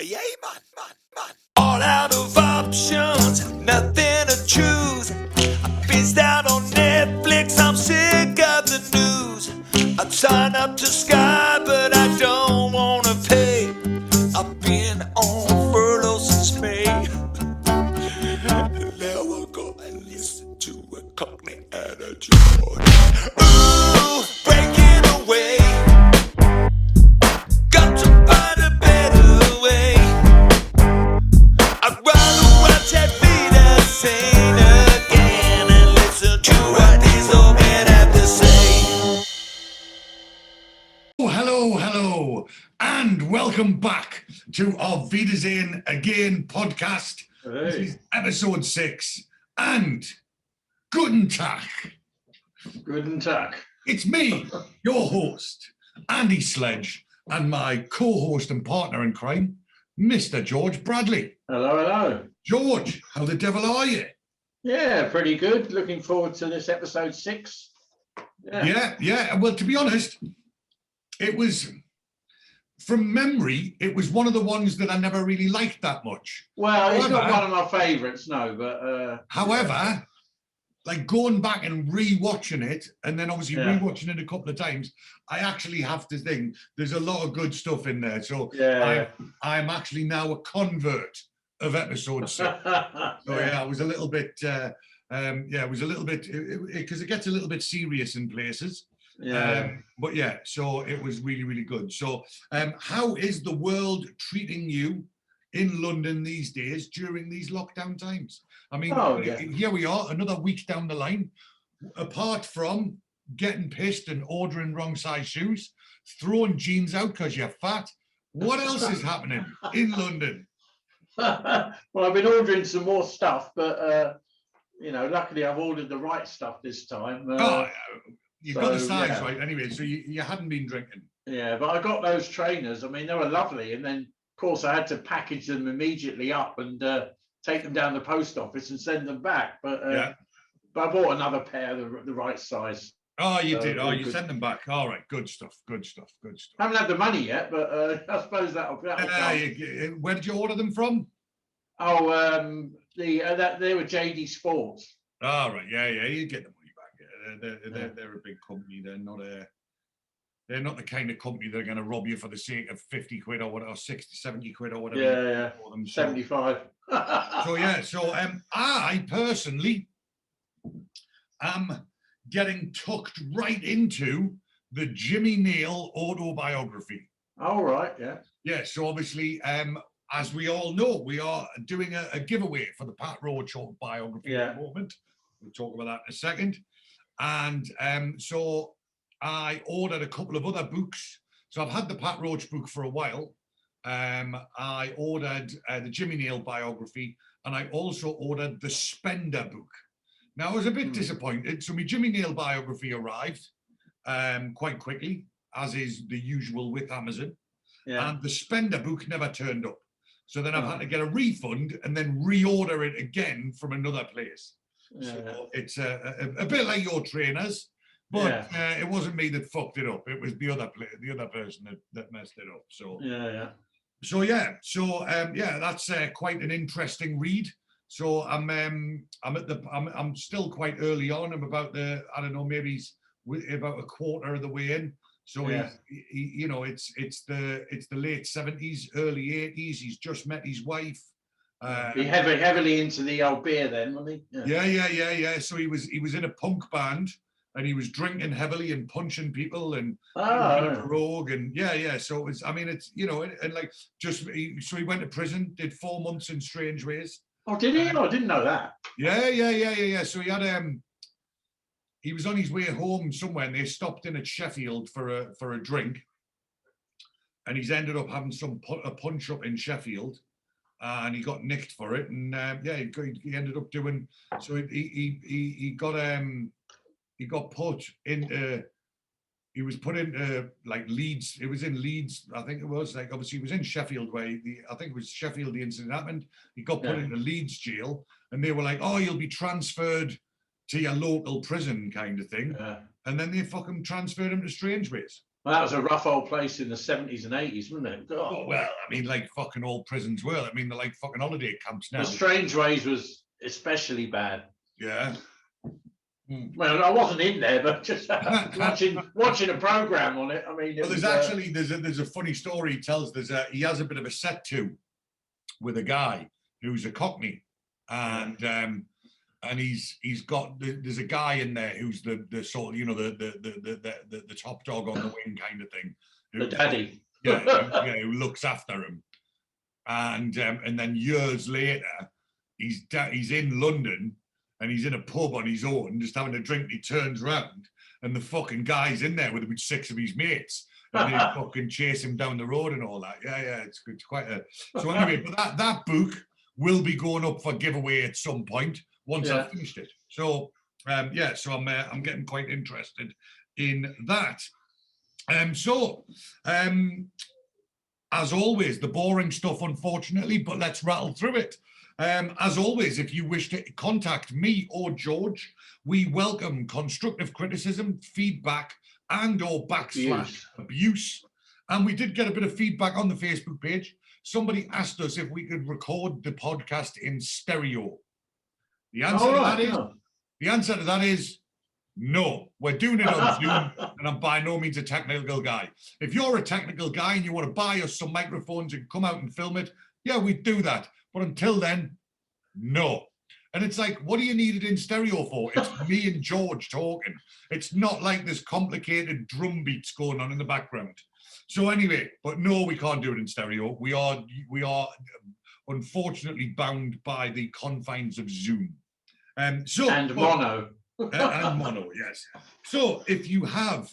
yeah, man. All out of options, nothing to choose. I'm pissed out on Netflix, I'm sick of the news. I'd sign up to Sky, but I don't wanna pay. I've been on furlough since May. Now I'll go and listen to a Cockney attitude. Ooh, breaking away. Got to find a better way. I'd rather watch Auf Wiedersehen Again and listen to what these old men have to say. Oh, hello, and welcome back to Auf Wiedersehen Again Podcast. Hey. This is episode 6, and Guten Tag. Guten Tag. It's me, your host, Andy Sledge, and my co-host and partner in crime, Mr. George Bradley. Hello. George, how the devil are you? Yeah, pretty good. Looking forward to this episode 6. Yeah. Well, to be honest, it was, from memory, it was one of the ones that I never really liked that much. Well, it's not one of my favourites, no, but... However, like going back and re-watching it, and then obviously re-watching it a couple of times, I actually have to think there's a lot of good stuff in there. So I'm actually now a convert of episode 6. So I was a little bit, it was a little bit, because it gets a little bit serious in places. But so it was really, really good. So how is the world treating you in London these days during these lockdown times? I mean, here we are, another week down the line. Apart from getting pissed and ordering wrong size shoes, throwing jeans out because you're fat, what else is happening in London? Well, I've been ordering some more stuff, but, luckily I've ordered the right stuff this time. You've got the size right anyway, so you hadn't been drinking. Yeah, but I got those trainers. I mean, they were lovely. And then, of course, I had to package them immediately up and take them down the post office and send them back. But I bought another pair, the right size. Oh, you did? Oh, you sent them back. All right, good stuff. I haven't had the money yet, but I suppose that'll come. Where did you order them from? Oh, they were JD Sports. All right, you get them. They're a big company. They're not the kind of company that are going to rob you for the sake of 50 quid or whatever, 60, 70 quid or whatever. Yeah. 75. I personally am getting tucked right into the Jimmy Neal autobiography. All right, yeah. Yeah, so obviously, as we all know, we are doing a giveaway for the Pat Roach autobiography at the moment. We'll talk about that in a second. And so I ordered a couple of other books. So I've had the Pat Roach book for a while. I ordered the Jimmy Neal biography, and I also ordered the Spender book. Now, I was a bit disappointed. So my Jimmy Neal biography arrived quite quickly, as is the usual with Amazon. Yeah. And the Spender book never turned up. So then I've had to get a refund and then reorder it again from another place. So it's a bit like your trainers, but it wasn't me that fucked it up. It was the other person that messed it up. So that's quite an interesting read. So I'm still quite early on. I'm about maybe about a quarter of the way in. So it's the late 70s, early 80s. He's just met his wife. Be heavily into the old beer then, wasn't he? Yeah. So he was in a punk band, and he was drinking heavily and punching people and a rogue and So it was. I mean, it's so he went to prison, did 4 months in Strange Ways. Oh, did he? I didn't know that. Yeah. So he had he was on his way home somewhere, and they stopped in at Sheffield for a drink, and he's ended up having a punch up in Sheffield. And he got nicked for it, and he ended up doing. So he got put into. He was put into like Leeds. It was in Leeds, I think it was. Like obviously, he was in Sheffield where I think it was Sheffield the incident happened. He got put into Leeds jail, and they were like, "Oh, you'll be transferred to your local prison," kind of thing. And then they fucking transferred him to Strange Ways. Well, that was a rough old place in the 70s and 80s, wasn't it? God. Oh, well, I mean, like fucking all prisons were. I mean, they're like fucking holiday camps now. The Strange Ways was especially bad. Yeah. Well, I wasn't in there, but just watching a program on it. I mean, well, there's a funny story he tells. He has a bit of a set to with a guy who's a Cockney, and he's got there's a guy in there who's the sort of, you know, the top dog on the wing kind of thing. The daddy. Who looks after him, and then years later, he's in London. And he's in a pub on his own, just having a drink. And he turns around, and the fucking guy's in there with about 6 of his mates, and they fucking chase him down the road and all that. Yeah, it's good. It's quite a. So anyway, but that book will be going up for giveaway at some point once I've finished it. So so I'm getting quite interested in that. As always, the boring stuff, unfortunately, but let's rattle through it. As always, if you wish to contact me or George, we welcome constructive criticism, feedback, and/or / abuse. And we did get a bit of feedback on the Facebook page. Somebody asked us if we could record the podcast in stereo. The answer to that is no. We're doing it on Zoom, and I'm by no means a technical guy. If you're a technical guy and you want to buy us some microphones and come out and film it, yeah, we'd do that. But until then, no. And it's like, what do you need it in stereo for? It's me and George talking. It's not like there's complicated drum beats going on in the background. So anyway, but no, we can't do it in stereo. We are unfortunately bound by the confines of Zoom. And mono. And mono, yes. So if you have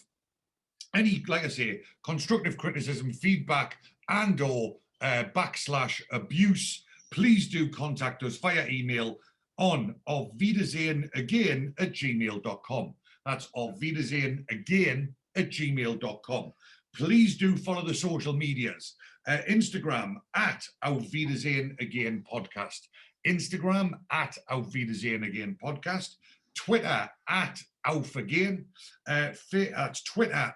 any, like I say, constructive criticism, feedback, and/or / abuse, please do contact us via email on aufwiedersehenagain@gmail.com. That's aufwiedersehenagain@gmail.com. Please do follow the social medias. Instagram @Auf Wiedersehen Again Podcast. Instagram @Auf Wiedersehen Again Podcast. Twitter @Auf Again. That's Twitter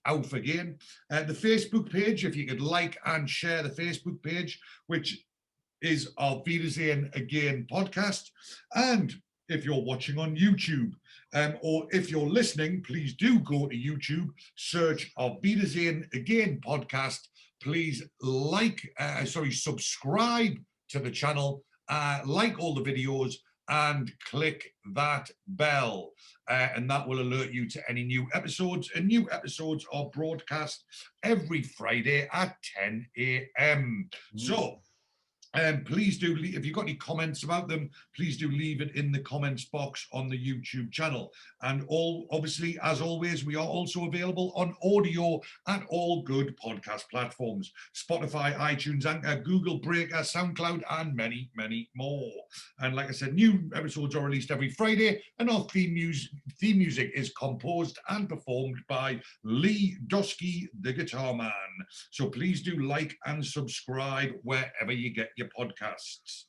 @Auf Again. The Facebook page, if you could like and share the Facebook page, which is Auf Wiedersehen Again Podcast. And if you're watching on YouTube, or if you're listening, please do go to YouTube, search Auf Wiedersehen Again Podcast. Please subscribe to the channel, like all the videos, and click that bell. And that will alert you to any new episodes. And new episodes are broadcast every Friday at 10 a.m. So, please do, if you've got any comments about them, please do leave it in the comments box on the YouTube channel. And obviously, as always, we are also available on audio at all good podcast platforms: Spotify, iTunes, Anchor, Google, Breaker, Soundcloud, and many, many more. And like I said, new episodes are released every Friday, and our theme music is composed and performed by Lee Dosky, the guitar man. So please do like and subscribe wherever you get your podcasts.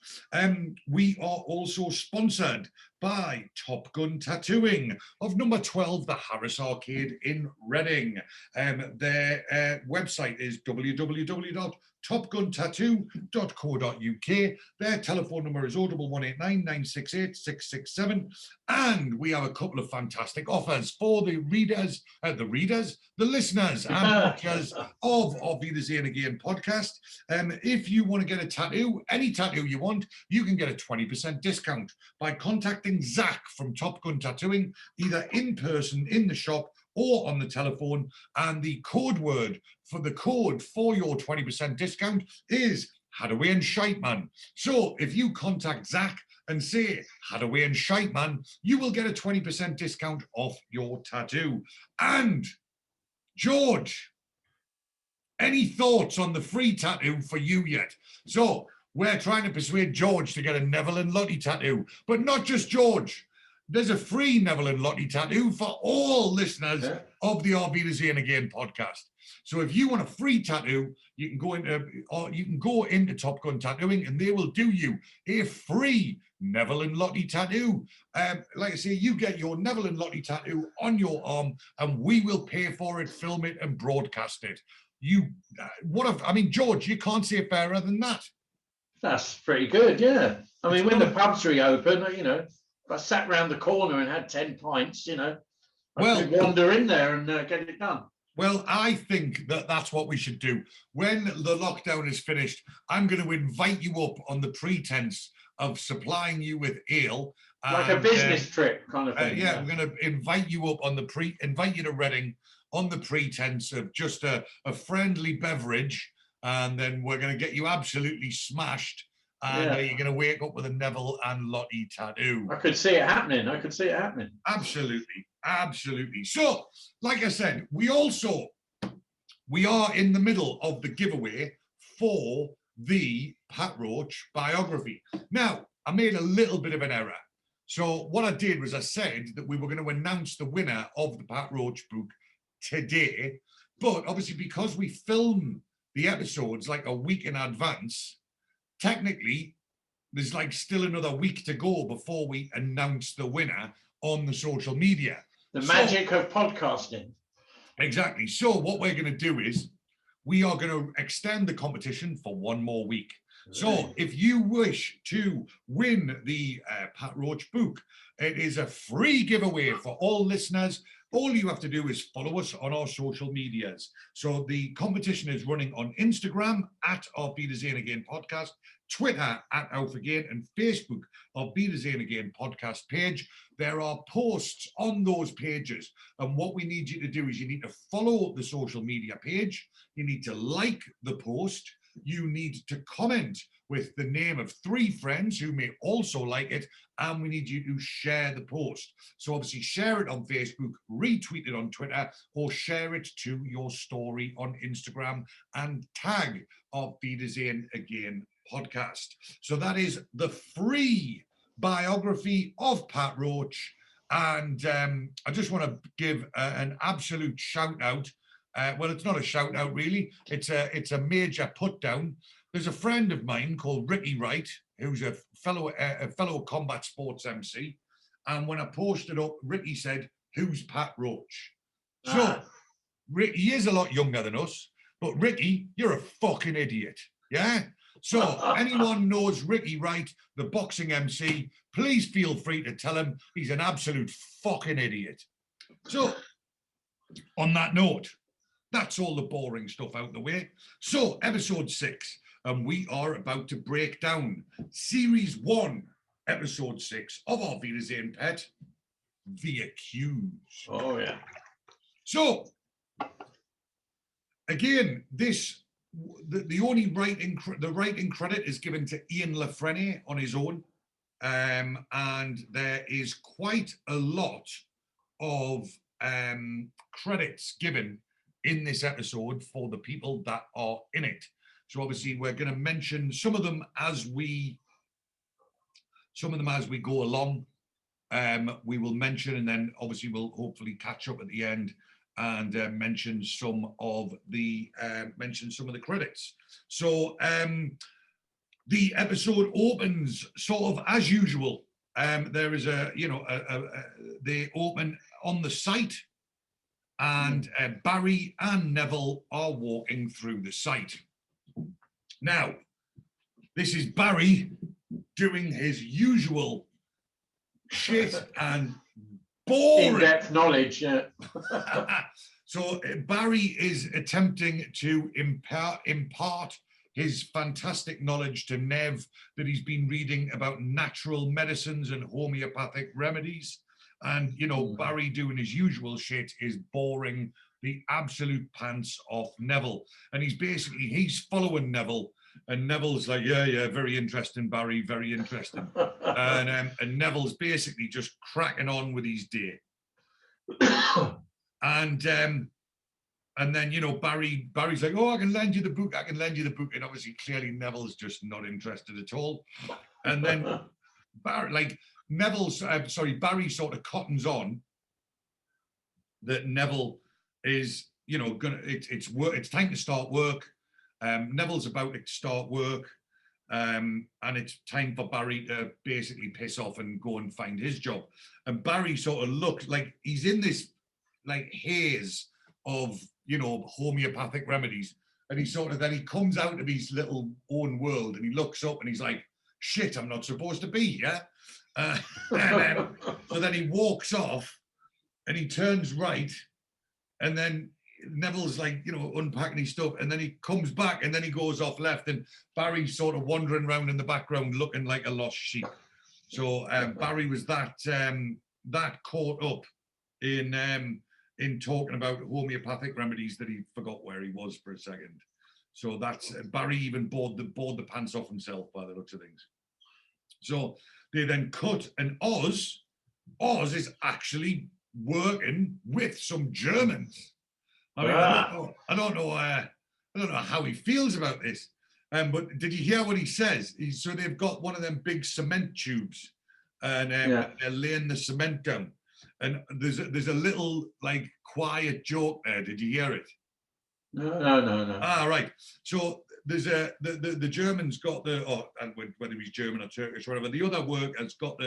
We are also sponsored by Top Gun Tattooing of number 12, the Harris Arcade in Reading. Their website is www.topguntattoo.co.uk. Their telephone number is 01189 968 667. And we have a couple of fantastic offers for the listeners and watchers of Wiedersehen Again Podcast. If you want to get a tattoo, any tattoo you want, you can get a 20% discount by contacting Zach from Top Gun Tattooing, either in person in the shop or on the telephone. And the code word for your 20% discount is Hadaway and Shiteman. So if you contact Zach and say Hadaway and Shiteman, you will get a 20% discount off your tattoo. And George, any thoughts on the free tattoo for you yet? So we're trying to persuade George to get a Neville and Lottie tattoo, but not just George. there's a free Neville and Lottie tattoo for all listeners of the Auf Wiedersehen Again podcast. So if you want a free tattoo, you can go into Top Gun Tattooing, and they will do you a free Neville and Lottie tattoo. Like I say, you get your Neville and Lottie tattoo on your arm, and we will pay for it, film it, and broadcast it. George, you can't say it fairer than that. That's pretty good, yeah. I mean, when the pubs reopen, if I sat round the corner and had 10 pints, I could wander in there and get it done. Well, I think that's what we should do. When the lockdown is finished, I'm going to invite you up on the pretense of supplying you with ale. Like a business trip kind of thing. We're going to invite you up on invite you to Reading on the pretense of just a friendly beverage, and then we're going to get you absolutely smashed, and you're going to wake up with a Neville and Lottie tattoo. I could see it happening. Absolutely. So, like I said, we are in the middle of the giveaway for the Pat Roach biography. Now, I made a little bit of an error. So what I did was I said that we were going to announce the winner of the Pat Roach book today, but obviously because we film the episodes like a week in advance, technically there's like still another week to go before we announce the winner on the social media. The magic of podcasting. Exactly. So what we're going to do is we are going to extend the competition for one more week. So if you wish to win the Pat Roach book, it is a free giveaway for all listeners. All you have to do is follow us on our social medias. So the competition is running on Instagram at Auf Wiedersehen Again Podcast, Twitter at Auf Again, and Facebook, Auf Wiedersehen Again Podcast page. There are posts on those pages. And what we need you to do is you need to follow the social media page. You need to like the post. You need to comment with the name of 3 friends who may also like it, and we need you to share the post. So obviously share it on Facebook, retweet it on Twitter, or share it to your story on Instagram and tag Auf Wiedersehen Again Podcast. So that is the free biography of Pat Roach, and I just want to give an absolute shout out. Well, it's not a shout out really. It's a major put down. There's a friend of mine called Ricky Wright, who's a fellow combat sports MC. And when I posted up, Ricky said, "Who's Pat Roach?" So he is a lot younger than us, but Ricky, you're a fucking idiot. Yeah. So anyone knows Ricky Wright, the boxing MC, please feel free to tell him he's an absolute fucking idiot. So on that note, that's all the boring stuff out the way. So, episode 6, and we are about to break down series 1, episode 6 of Auf Wiedersehen Pet, The Accused. Oh, yeah. So, again, the only writing credit is given to Ian Lafreniere on his own, and there is quite a lot of credits given in this episode for the people that are in it. So obviously we're going to mention some of them as we go along. We will mention, and then obviously we'll hopefully catch up at the end and mention some of the credits. So the episode opens sort of as usual. There is they open on the site, and Barry and Neville are walking through the site. Now, this is Barry doing his usual shit and boring in-depth knowledge. Yeah. So Barry is attempting to impart his fantastic knowledge to Nev that he's been reading about natural medicines and homeopathic remedies. And, Barry doing his usual shit is boring the absolute pants off Neville. And he's following Neville. And Neville's like, yeah, very interesting, Barry, very interesting. and Neville's basically just cracking on with his day. and then, Barry's like, oh, I can lend you the book. And obviously, clearly, Neville's just not interested at all. And then Barry sort of cottons on that Neville is, it's time to start work. Neville's about to start work, and it's time for Barry to basically piss off and go and find his job. And Barry sort of looks like he's in this like haze of, homeopathic remedies. And then he comes out of his little own world and he looks up and he's like, shit, I'm not supposed to be here. So then he walks off and he turns right, and then Neville's like, unpacking his stuff, and then he comes back and then he goes off left, and Barry's sort of wandering around in the background looking like a lost sheep. So Barry was that caught up in talking about homeopathic remedies that he forgot where he was for a second. So that's Barry even bored the pants off himself by the looks of things. So they then cut, and Oz is actually working with some Germans. I mean, I don't know how he feels about this. But did you hear what he says? So they've got one of them big cement tubes, and they're laying the cement down. And there's a little like quiet joke there. Did you hear it? No. Ah, right. So there's the German's got and whether he's German or Turkish or whatever, the other worker's got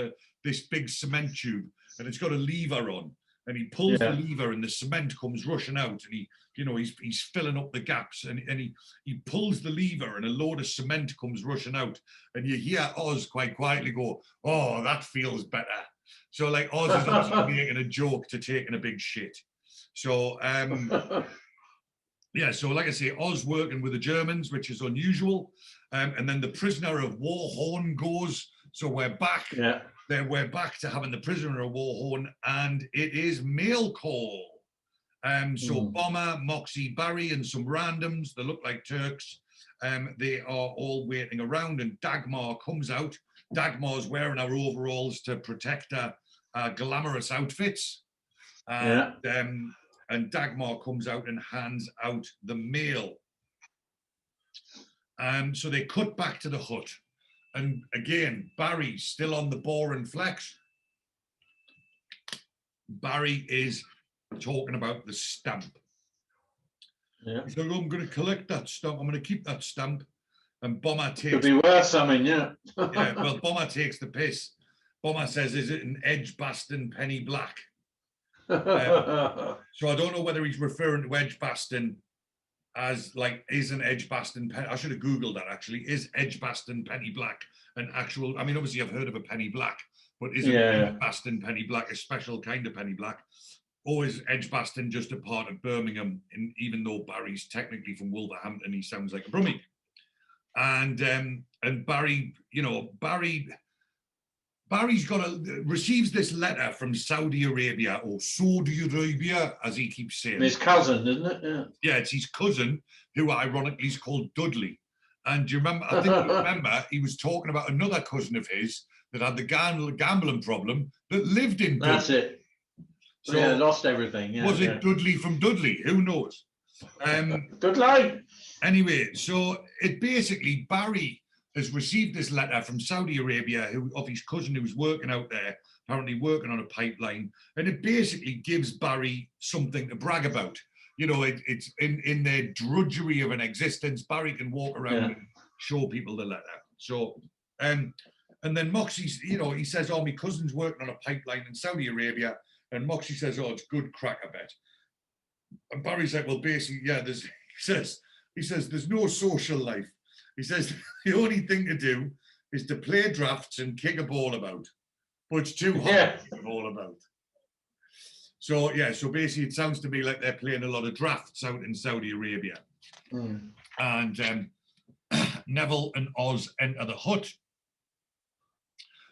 this big cement tube, and it's got a lever on, and he pulls the lever and the cement comes rushing out, and he's filling up the gaps, and he pulls the lever and a load of cement comes rushing out, and you hear Oz quite quietly go, "Oh, that feels better." So like Oz is actually making a joke to taking a big shit. So so like I say, Oz working with the Germans, which is unusual. And then the prisoner of war horn goes. So we're back. Yeah. We're back to having the prisoner of war horn, and it is mail call. So Bomber, Moxie, Barry, and some randoms that look like Turks. They are all waiting around, and Dagmar comes out. Dagmar's wearing her overalls to protect her glamorous outfits. And Dagmar comes out and hands out the mail. So they cut back to the hut. And again, Barry's still on the boring flex. Barry is talking about the stamp. Yeah. He's like, I'm going to collect that stamp. I'm going to keep that stamp. And Bomber takes... Could be worth something, yeah. Well, Bomber takes the piss. Bomber says, is it an Edgbaston penny black? So I don't know whether he's referring to Edgbaston as like, is an Edgbaston penny? I should have Googled that actually. Is Edgbaston penny black an actual? I mean, obviously I've heard of a penny black, but is Edgbaston penny black a special kind of penny black? Or is Edgbaston just a part of Birmingham? And even though Barry's technically from Wolverhampton, he sounds like a Brummie. And Barry, Barry's receives this letter from Saudi Arabia, or Saudi Arabia, as he keeps saying. His cousin, isn't it? Yeah, it's his cousin, who ironically is called Dudley. And do you remember? I think you remember he was talking about another cousin of his that had the gambling problem that lived in Dudley. That's it. So yeah, lost everything. Yeah, was it Dudley from Dudley? Who knows? Good line. Anyway, so it basically, Barry has received this letter from Saudi Arabia of his cousin who's working out there, apparently working on a pipeline, and it basically gives Barry something to brag about. It's in their drudgery of an existence, Barry can walk around and show people the letter. So, and then Moxie, he says, oh, my cousin's working on a pipeline in Saudi Arabia, and Moxie says, oh, it's good crack, I bet. And Barry's like, well, basically, he says, there's no social life. He says, the only thing to do is to play drafts and kick a ball about. But it's too hot to kick a ball about. So, so basically it sounds to me like they're playing a lot of drafts out in Saudi Arabia. And Neville and Oz enter the hut.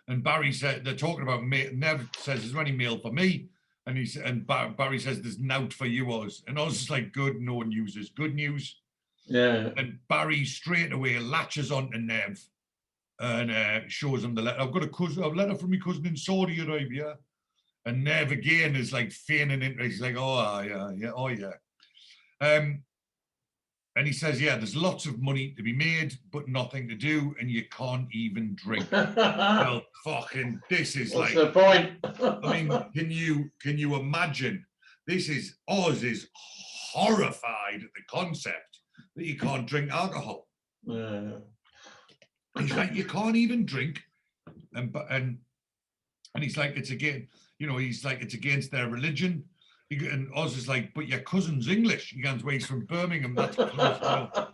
And Barry said, they're talking about, Nev says, is there any mail for me? And Barry says, there's nout for you, Oz. And Oz is like, good, no news is good news. Yeah. And Barry straight away latches onto Nev and shows him the letter. I've got a letter from my cousin in Saudi Arabia. And Nev again is like feigning interest. He's like, oh yeah. And he says, yeah, there's lots of money to be made, but nothing to do, and you can't even drink. Well, fucking, this is What's like... the point? I mean, can you imagine? Oz is horrified at the concept that you can't drink alcohol. Yeah. He's like, you can't even drink, and he's like, it's against their religion. And Oz is like, but your cousin's English. He goes, well, he's from Birmingham. That's close enough.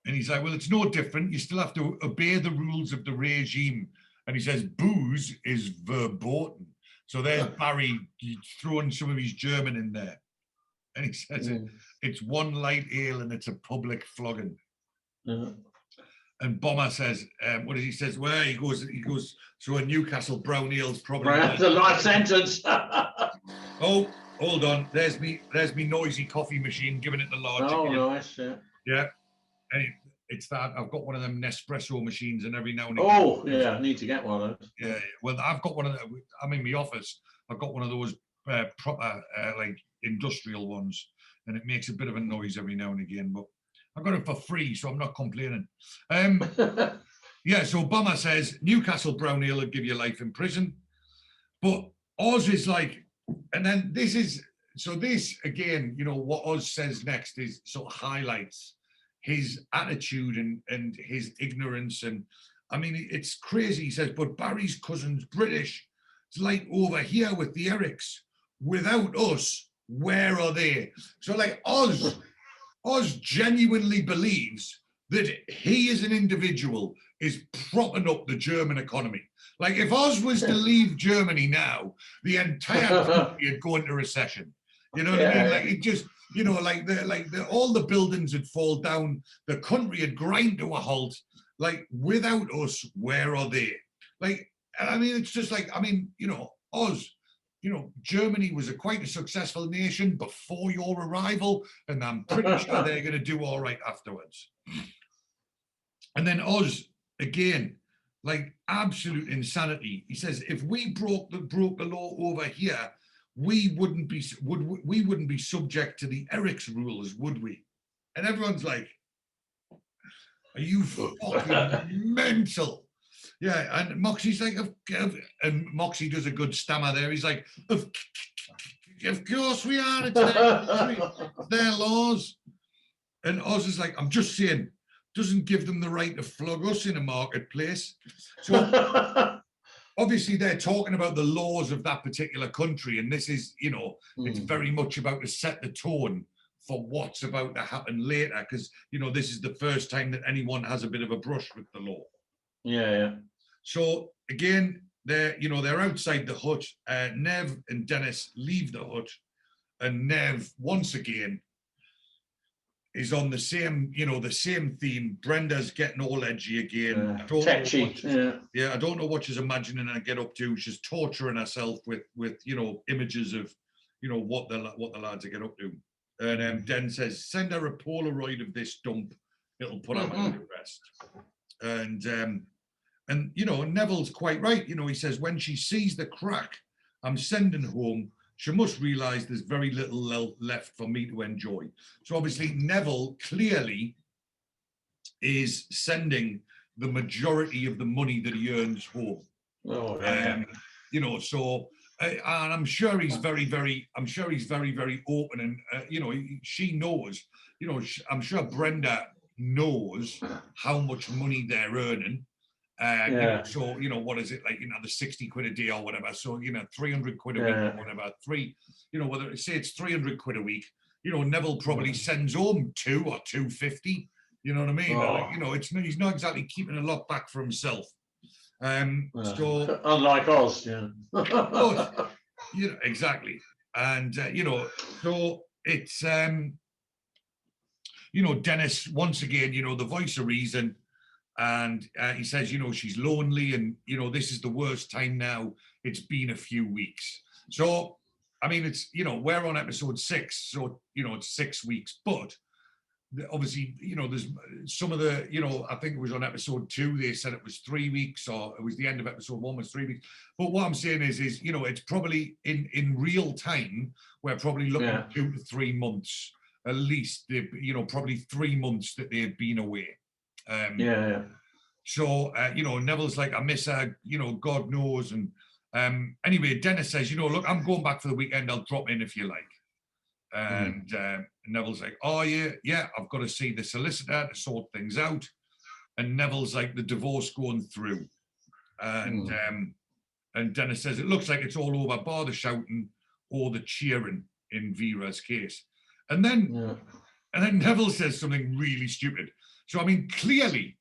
And he's like, well, it's no different. You still have to obey the rules of the regime. And he says, booze is verboten. So there's Barry throwing some of his German in there. And he says, it's one light ale and it's a public flogging. And Bomber says, what does he says? Well, he goes, so a Newcastle brown ale's probably... That's a life sentence. Oh, hold on. There's me noisy coffee machine giving it the large. Oh, nice, yeah. Yeah. And it's that. I've got one of them Nespresso machines, and every now and again... Oh, yeah, I need to get one of those. Yeah, well, I've got one of them. I'm in my office. I've got one of those proper, like, industrial ones, and it makes a bit of a noise every now and again, but I got it for free, so I'm not complaining. Yeah, so Bomber says, Newcastle brown ale would give you life in prison. But Oz is like, and then this, again, you know, what Oz says next is sort of highlights his attitude and his ignorance. And I mean, it's crazy. He says, but Barry's cousin's British. It's like over here with the Erics. Without us, where are they? So like Oz genuinely believes that he as an individual is propping up the German economy. Like if Oz was to leave Germany now, the entire country would go into recession. You know what I mean? Like it just, you know, all the buildings would fall down, the country would grind to a halt. Like without us, where are they? Like, I mean, it's just like, I mean, you know, Oz, you know, Germany was quite a successful nation before your arrival, and I'm pretty sure they're going to do all right afterwards. And then Oz, again, like absolute insanity. He says, if we broke the law over here, we wouldn't be subject to the Eric's rules, would we? And everyone's like, are you fucking mental? Yeah, and Moxie's like, and Moxie does a good stammer there. He's like, of course we are. It's their laws. And Oz is like, I'm just saying, doesn't give them the right to flog us in a marketplace. So obviously they're talking about the laws of that particular country. And this is, you know, it's very much about to set the tone for what's about to happen later. Because, you know, this is the first time that anyone has a bit of a brush with the law. Yeah. So again, they're outside the hut. Nev and Dennis leave the hut, and Nev once again is on the same theme. Brenda's getting all edgy again. I don't know what she's imagining her get up to. She's torturing herself with you know, images of, you know, what the lads are getting up to. And Den says, send her a Polaroid of this dump. It'll put her mind to rest. And you know, Neville's quite right. You know, he says, when she sees the crack I'm sending home, she must realise there's very little left for me to enjoy. So obviously Neville clearly is sending the majority of the money that he earns home. You know, so and I'm sure he's very, very open, and you know, she knows. You know, I'm sure Brenda knows how much money they're earning. You know, so, you know, what is it, like, you know, the 60 quid a day or whatever. So, you know, 300 quid a week or whatever. You know, whether say it's 300 quid a week, you know, Neville probably sends home 2 or 250. You know what I mean? Like, you know, he's not exactly keeping a lot back for himself. So unlike Oz, but, you know, exactly. And you know, so it's you know, Dennis once again, you know, the voice of reason. And he says, you know, she's lonely, and, you know, this is the worst time now. It's been a few weeks. So, I mean, it's, you know, we're on episode 6, so, you know, it's 6 weeks. But obviously, you know, there's some of the, you know, I think it was on episode 2, they said it was 3 weeks, or it was the end of episode 1 was 3 weeks. But what I'm saying is, you know, it's probably in real time, we're probably looking at 2 to 3 months at least, probably 3 months that they've been away. So, Neville's like, I miss her, God knows. And anyway, Dennis says, look, I'm going back for the weekend. I'll drop in if you like. And Neville's like, oh, yeah, I've got to see the solicitor to sort things out. And Neville's like, the divorce going through. And Dennis says, it looks like it's all over, bar the shouting or the cheering in Vera's case. And then Neville says something really stupid. So, I mean, clearly,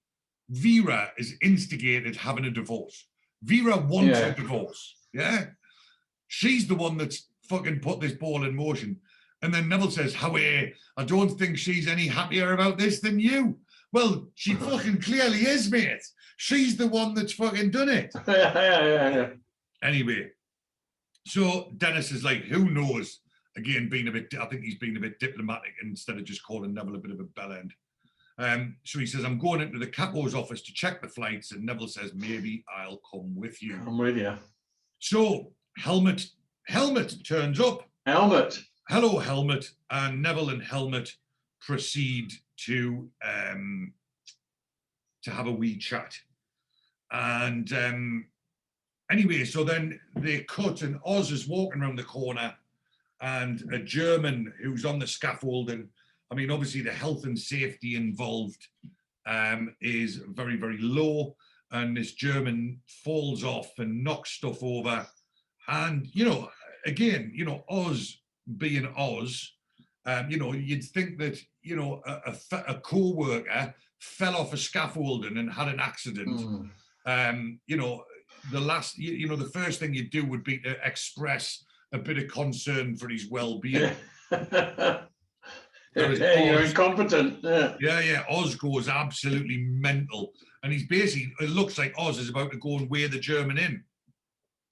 Vera is instigated having a divorce. Vera wants a divorce. Yeah. She's the one that's fucking put this ball in motion. And then Neville says, Howie, I don't think she's any happier about this than you. Well, she fucking clearly is, mate. She's the one that's fucking done it. Yeah. Anyway, so Dennis is like, who knows? Again, I think he's being a bit diplomatic instead of just calling Neville a bit of a bellend. So he says, I'm going into the capo's office to check the flights. And Neville says, maybe I'll come with you. I'm with you. So Helmet turns up. Helmet. Hello, Helmet. And Neville and Helmet proceed to have a wee chat. And anyway, so then they cut and Oz is walking around the corner and a German who's on the scaffolding. I mean, obviously the health and safety involved is very, very low. And this German falls off and knocks stuff over. And, again, Oz being Oz, you'd think that, a co-worker fell off a scaffolding and had an accident. The first thing you'd do would be to express a bit of concern for his well-being. You're incompetent. Yeah. Oz goes absolutely mental. And he's basically, it looks like Oz is about to go and wear the German in.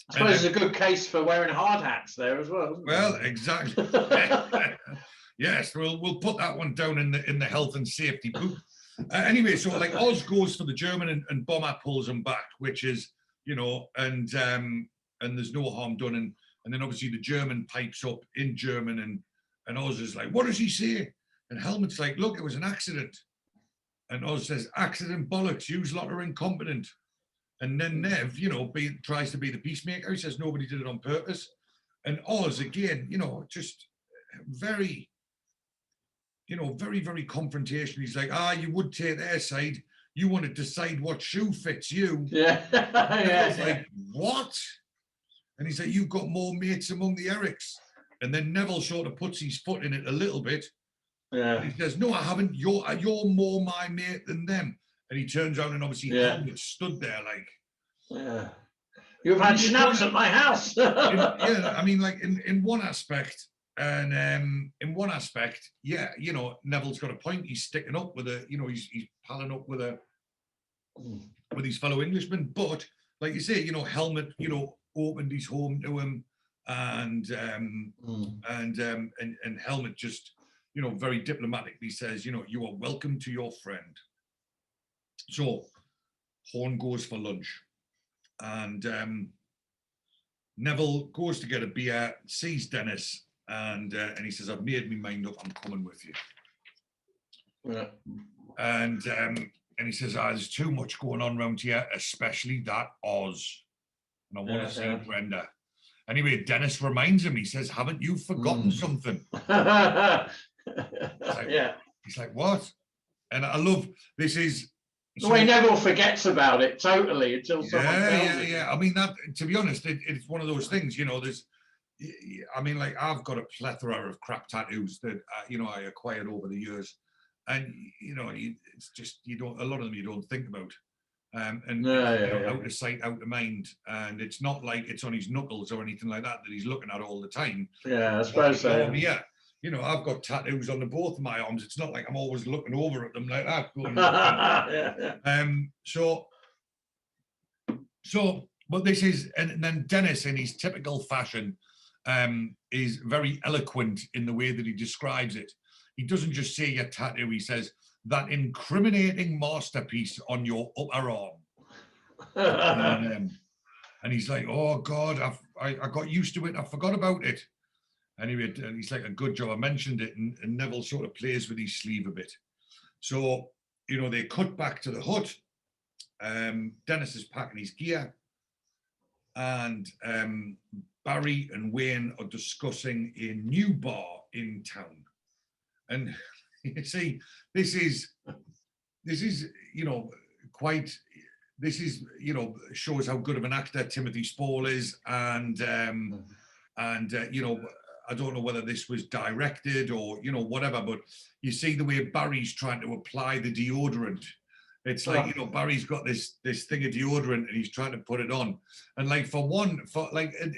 I suppose it's a good case for wearing hard hats there as well. Well, exactly. Yes, we'll put that one down in the health and safety book. Anyway, so like Oz goes for the German and Bomber pulls him back, which is, and there's no harm done. And then obviously the German pipes up in German and Oz is like, what does he say? And Helmet's like, look, it was an accident. And Oz says, accident bollocks, you lot are incompetent. And then Nev, tries to be the peacemaker. He says nobody did it on purpose. And Oz, again, just very, very, very confrontational. He's like, you would take their side. You want to decide what shoe fits you. Yeah. I was like, what? And he's like, you've got more mates among the Erics. And then Neville sort of puts his foot in it a little bit. Yeah. And he says, no, I haven't. You're more my mate than them. And he turns around and obviously Helmet stood there like. Yeah. You've had schnapps at my house. in one aspect, and Neville's got a point. He's sticking up with he's palling up with his fellow Englishmen. But like you say, Helmet, opened his home to him, and Helmet just, very diplomatically says, you are welcome to your friend. So Horn goes for lunch, and Neville goes to get a beer, sees Dennis, and he says, I've made my mind up, I'm coming with you. Yeah. And he says, there's too much going on around here, especially that Oz. And I want to see Brenda. Anyway, Dennis reminds him, he says, haven't you forgotten something? He's like, what? And I love, this is... The way Neville forgets about it totally until someone tells it. Yeah. I mean, that, to be honest, it's one of those things, there's... I mean, like, I've got a plethora of crap tattoos that, I acquired over the years. And, it's just, a lot of them you don't think about. Out of sight, out of mind, and it's not like it's on his knuckles or anything like that he's looking at all the time. Yeah, I suppose so. Yeah, I've got tattoos on both of my arms. It's not like I'm always looking over at them like that. Going, but this is, and then Dennis, in his typical fashion, is very eloquent in the way that he describes it. He doesn't just say your tattoo. He says, that incriminating masterpiece on your upper arm. And he's like, oh God, I got used to it. I forgot about it. Anyway, he's like, a good job I mentioned it, and Neville sort of plays with his sleeve a bit. So, you know, they cut back to the hut. Dennis is packing his gear, and Barry and Wayne are discussing a new bar in town. And you see, this is, you know, quite, this is, you know, shows how good of an actor Timothy Spall is, and you know, I don't know whether this was directed or, you know, whatever, but you see the way Barry's trying to apply the deodorant. It's like, you know, Barry's got this thing of deodorant and he's trying to put it on. And like,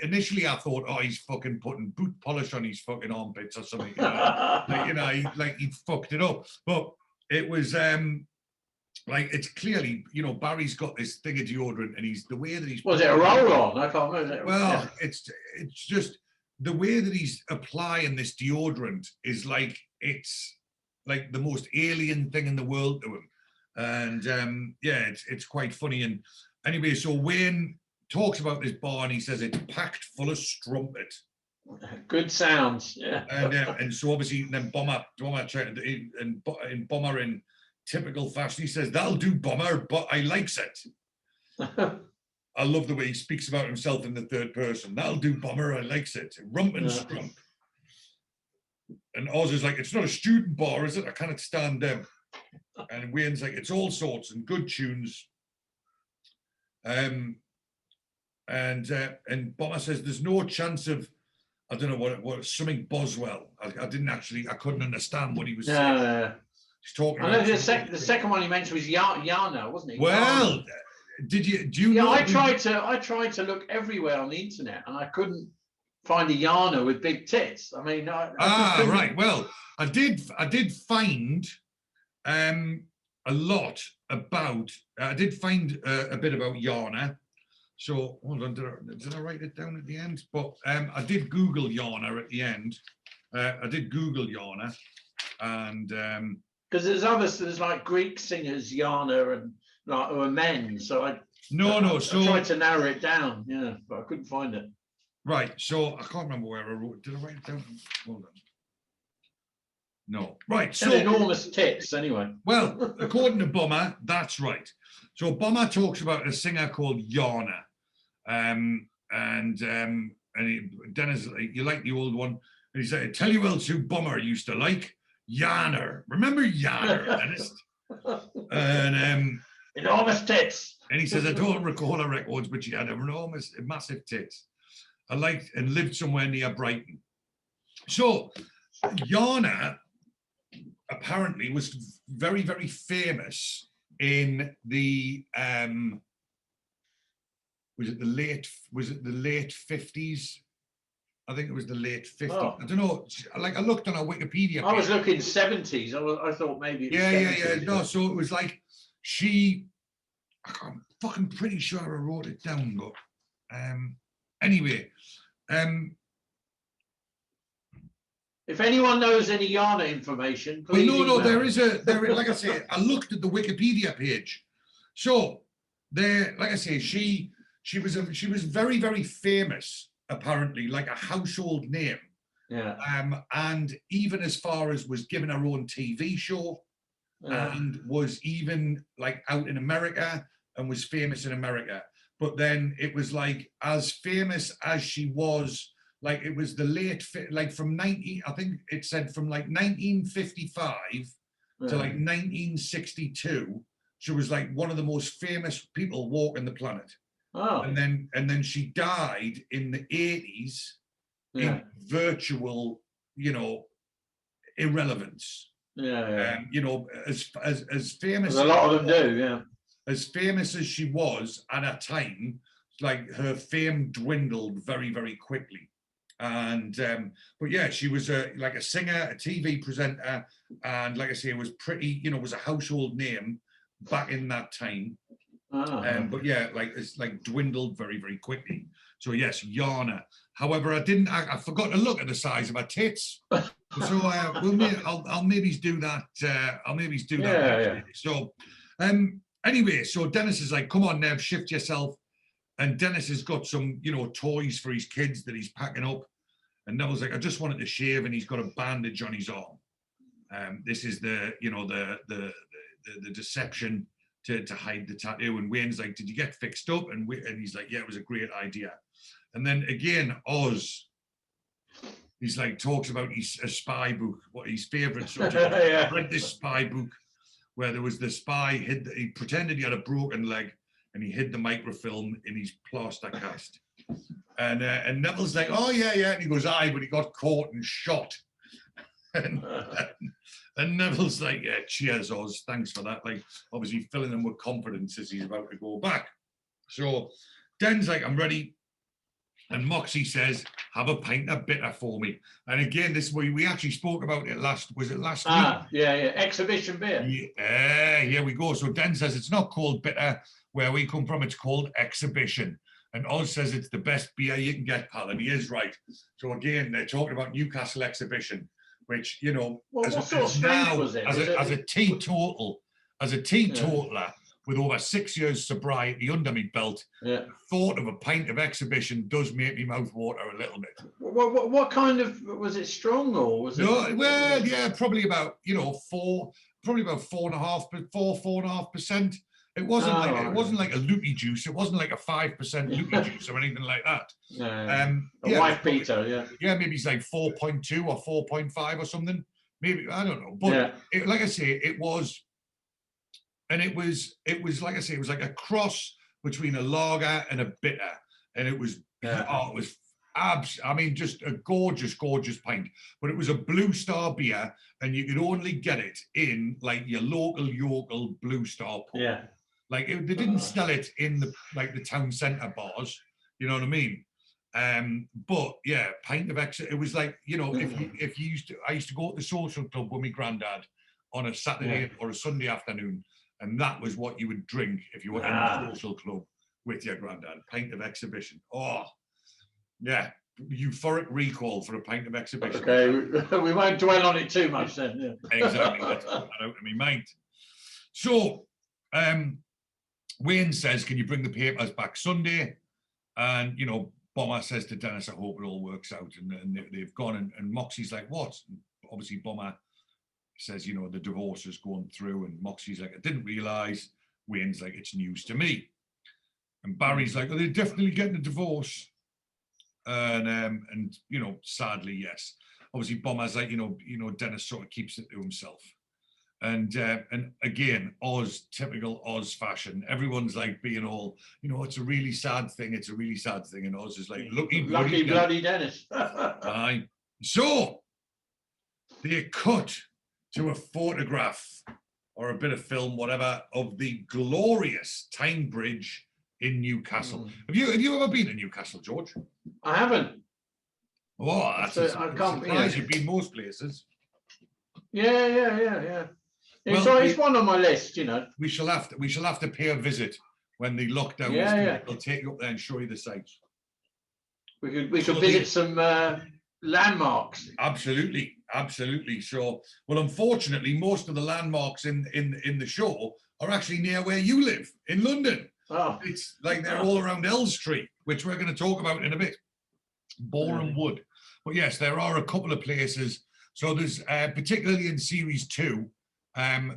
initially I thought, oh, he's fucking putting boot polish on his fucking armpits or something. You know? Like, you know, he fucked it up. But it was like, it's clearly, you know, Barry's got this thing of deodorant and the way that he's... Was it a roll-on? I can't remember. Well, it's just... the way that he's applying this deodorant is like, it's like the most alien thing in the world to him. And yeah, it's quite funny. And anyway, so Wayne talks about this bar and he says it's packed full of strumpet. Good sounds, yeah. And so obviously then Bomber tried to, and Bomber in typical fashion, he says, "That'll do, Bomber, but I likes it." I love the way he speaks about himself in the third person. "That'll do, Bomber, I likes it. Rump and strump." And Oz is like, "It's not a student bar, is it? I cannot stand them." And Wayne's like, "It's all sorts and good tunes." And Bomber says, "There's no chance of," I don't know what something Boswell. I couldn't understand what he was saying. He's talking about the second one he mentioned was Yana, wasn't he? Well, do you know? I tried to look everywhere on the internet and I couldn't find a Yana with big tits. I mean, right. Well, I did find a lot about. I did find a bit about Yana. So hold on, did I write it down at the end? But I did Google Yana at the end. I did Google Yana, and because there's like Greek singers Yana and like who are men. So I tried to narrow it down, yeah, but I couldn't find it. Right. So I can't remember where I wrote it. Did I write it down? Hold on. No. Right. So enormous tits, anyway. Well, according to Bomber, that's right. So Bomber talks about a singer called Yana, Dennis, you like the old one, and he said, "Tell you else who Bomber used to like, Yana. Remember Yana, Dennis?" And enormous tits. And he says, "I don't recall her records, but she had massive tits. I liked and lived somewhere near Brighton." So Yana apparently was very, very famous in the was it the late 50s? I think it was the late 50s. Oh. I don't know. Like I looked on our Wikipedia. I was looking 70s. I thought maybe. Yeah. No, so it was like I'm fucking pretty sure I wrote it down, but anyway. If anyone knows any Yana information, please. Well, no, there is like I say, I looked at the Wikipedia page. So there, like I say, she was very, very famous, apparently, like a household name. Yeah. And even as far as was given her own TV show, and was even like out in America and was famous in America. But then it was like as famous as she was. Like it was the like from I think it said from like 1955 to like 1962, she was like one of the most famous people walking the planet. Oh. And then she died in the 80s in virtual, you know, irrelevance. Yeah. You know, as famous. A lot of them do, yeah. As famous as she was at a time, like her fame dwindled very, very quickly. And but yeah, she was like a singer, a TV presenter, and like I say, it was pretty, you know, was a household name back in that time. But yeah, like it's like dwindled very, very quickly. So yes, Yana. However, I forgot to look at the size of her tits. So I'll maybe do that. Yeah. So anyway, so Dennis is like, "Come on, Nev, shift yourself." And Dennis has got some, you know, toys for his kids that he's packing up. And Neville's like, I just wanted to shave, and he's got a bandage on his arm. This is the deception to hide the tattoo. And Wayne's like, did you get fixed up? And he's like, yeah, it was a great idea. And then again, Oz, he's like, talks about a spy book, what his favorite subject. I read this spy book where there was the spy, he pretended he had a broken leg, and he hid the microfilm in his plaster cast. And Neville's like, oh yeah, and he goes, aye, but he got caught and shot. And Neville's like, yeah, cheers, Oz, thanks for that. Like, obviously filling him with confidence as he's about to go back. So Den's like, I'm ready. And Moxie says, have a pint of bitter for me. And again, this we actually spoke about it last week? Yeah, exhibition beer. Yeah, here we go. So Den says, it's not called bitter. Where we come from, it's called exhibition. And Oz says it's the best beer you can get, pal, and he is right. So again, they're talking about Newcastle exhibition, which, you know, well, as a teetotaler with over 6 years sobriety under me belt, the thought of a pint of exhibition does make me mouth water a little bit. What kind of, was it strong or was it? No, well, yeah, probably about, 4.5%. It wasn't like a Lukey juice. It wasn't like a 5% Lukey juice or anything like that. Wife beater, yeah, maybe it's like 4.2 or 4.5 or something. Maybe, I don't know. But like I say, it was like I say, it was like a cross between a lager and a bitter, and it was just a gorgeous pint. But it was a Blue Star beer, and you could only get it in like your local Blue Star pub. Yeah. Like they didn't sell it in the town centre bars, you know what I mean? But yeah, pint of extra. It was like, if you I used to go to the social club with my granddad on a Saturday or a Sunday afternoon, and that was what you would drink if you were in the social club with your granddad. Pint of exhibition. Oh, yeah. Euphoric recall for a pint of exhibition. Okay, we won't dwell on it too much then. Yeah. Exactly. Let's put that out of my mind. So, Wayne says, can you bring the papers back Sunday? And, Bomber says to Dennis, I hope it all works out. And they've gone, and Moxie's like, what? And obviously, Bomber says, the divorce is going through. And Moxie's like, I didn't realise. Wayne's like, it's news to me. And Barry's like, are they definitely getting a divorce? And sadly, yes. Obviously, Bomber's like, Dennis sort of keeps it to himself. And again, Oz, typical Oz fashion. Everyone's like being all, it's a really sad thing. It's a really sad thing. And Oz is like, lucky bloody Dennis. Aye. So they cut to a photograph or a bit of film, whatever, of the glorious Tyne Bridge in Newcastle. Have you ever been to Newcastle, George? I haven't. Oh, that's I can't. You've been most places. Yeah. It's one on my list, We shall have to pay a visit when the lockdown is. We'll take you up there and show you the sights. We could visit some landmarks. Absolutely. So, well, unfortunately, most of the landmarks in the show are actually near where you live in London. Oh. It's like they're all around Elstree, which we're going to talk about in a bit. Boreham Wood. But yes, there are a couple of places. So there's particularly in series 2,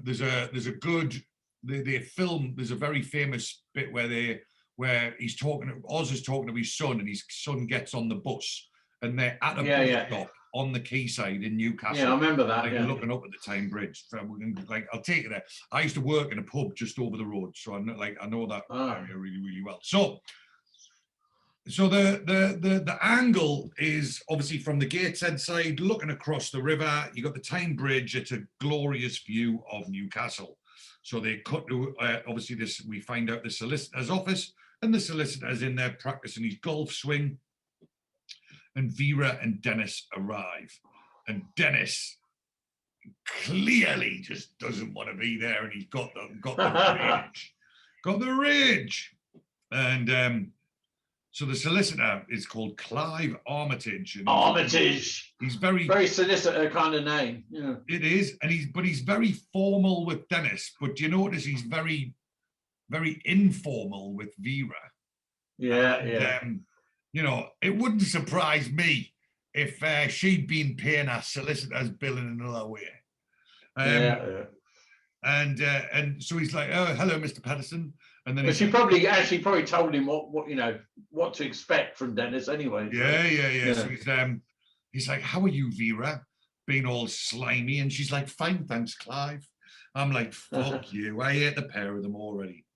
there's a good they film. There's a very famous bit where Oz is talking to his son, and his son gets on the bus, and they're at a bus stop on the quayside in Newcastle. Yeah, I remember that. Looking up at the Tyne Bridge. I'll take it there. I used to work in a pub just over the road, so I know that area really, really well. So the angle is obviously from the Gateshead side, looking across the river. You got the Tyne Bridge. It's a glorious view of Newcastle. So they cut to obviously this. We find out the solicitor's office, and the solicitor's in there practicing his golf swing. And Vera and Dennis arrive, and Dennis clearly just doesn't want to be there, and he's got the rage, and so the solicitor is called Clive Armitage. And Armitage. He's very solicitor kind of name. Yeah. It is, and he's very formal with Dennis. But do you notice he's very, very informal with Vera? Yeah. It wouldn't surprise me if she'd been paying her solicitor's bill in another way. And so he's like, "Oh, hello, Mr. Patterson." And then she probably told him what to expect from Dennis anyway. Yeah. So he's like, "How are you, Vera?" Being all slimy, and she's like, "Fine, thanks, Clive." I'm like, "Fuck you! I hate the pair of them already."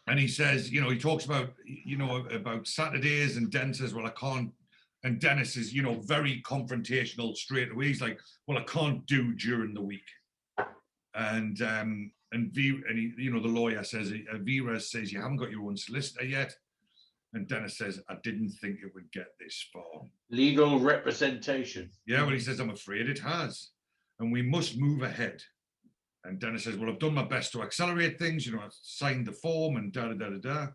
And he says, he talks about about Saturdays, and Dennis says, "Well, I can't." And Dennis is, very confrontational straight away. He's like, "Well, I can't do during the week." And Vera, and he, the lawyer says, Vera says, "You haven't got your own solicitor yet." And Dennis says, "I didn't think it would get this far." Legal representation. Yeah, well, he says, "I'm afraid it has. And we must move ahead." And Dennis says, "Well, I've done my best to accelerate things. I've signed the form and da-da-da-da-da."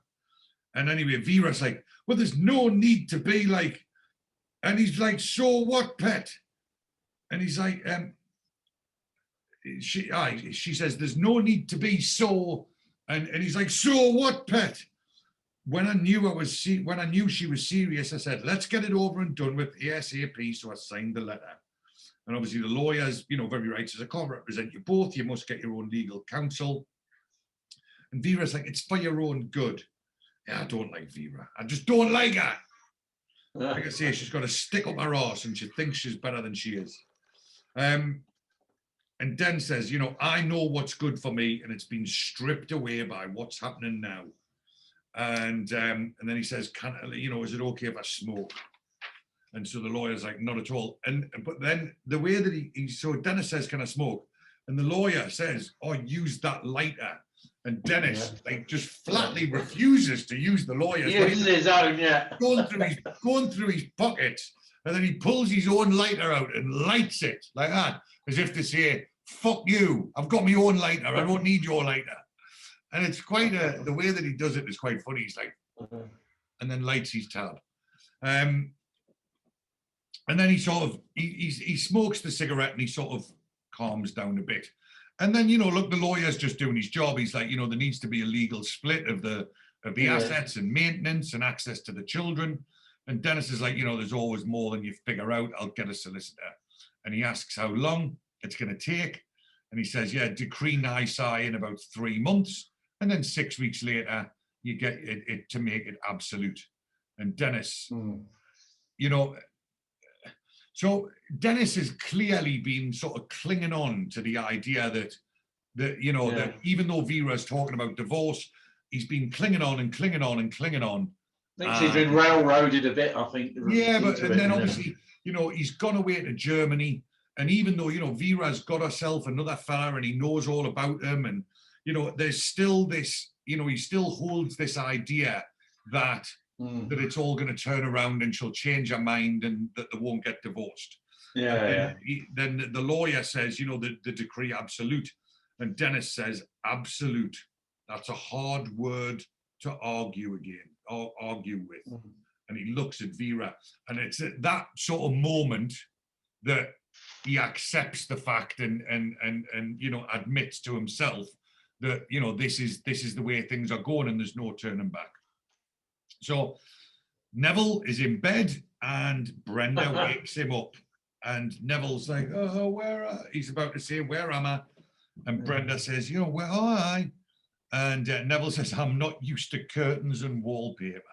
And anyway, Vera's like, "Well, there's no need to be like," and he's like, "So what, Pet?" And he's like, she says, "There's no need to be so," and he's like, "So what, Pet?" When I knew she was serious, I said, "Let's get it over and done with ASAP." So I signed the letter. And obviously the lawyer's, very right, says, "I can't represent you both. You must get your own legal counsel." And Vera's like, "It's for your own good." Yeah, I don't like Vera. I just don't like her. Like I say, she's got to stick up her arse and she thinks she's better than she is. And Den says, "I know what's good for me, and it's been stripped away by what's happening now." And then he says, "Is it okay if I smoke?" And so the lawyer's like, "Not at all." But then the way that so Dennis says, "Can I smoke?" And the lawyer says, "Oh, use that lighter." And Dennis just flatly refuses to use the lawyer's lighter. Uses his own, going through his pockets, and then he pulls his own lighter out and lights it like that, as if to say, "Fuck you! I've got my own lighter. I don't need your lighter." And it's quite the way that he does it is quite funny. He's like, and then lights his tab. And then he sort of, he smokes the cigarette and he sort of calms down a bit. And then, look, the lawyer's just doing his job. He's like, there needs to be a legal split of the assets and maintenance and access to the children. And Dennis is like, there's always more than you figure out. I'll get a solicitor. And he asks how long it's going to take. And he says, decree nisi in about 3 months. And then 6 weeks later, you get it to make it absolute. And Dennis, so Dennis has clearly been sort of clinging on to the idea that that even though Vera's talking about divorce, he's been clinging on and clinging on and clinging on. Thinks he's been railroaded a bit, I think. Yeah, but and then obviously, he's gone away to Germany. And even though, Vera's got herself another fella and he knows all about him, and, there's still this, he still holds this idea that that it's all going to turn around and she'll change her mind and that they won't get divorced. Then the lawyer says, the decree absolute. And Dennis says, absolute. That's a hard word to argue with. And he looks at Vera. And it's at that sort of moment that he accepts the fact and admits to himself that this is the way things are going and there's no turning back. So Neville is in bed and Brenda wakes him up, and Neville's like, "Oh, he's about to say, where am I?" And Brenda says, "Where are I?" And Neville says, "I'm not used to curtains and wallpaper."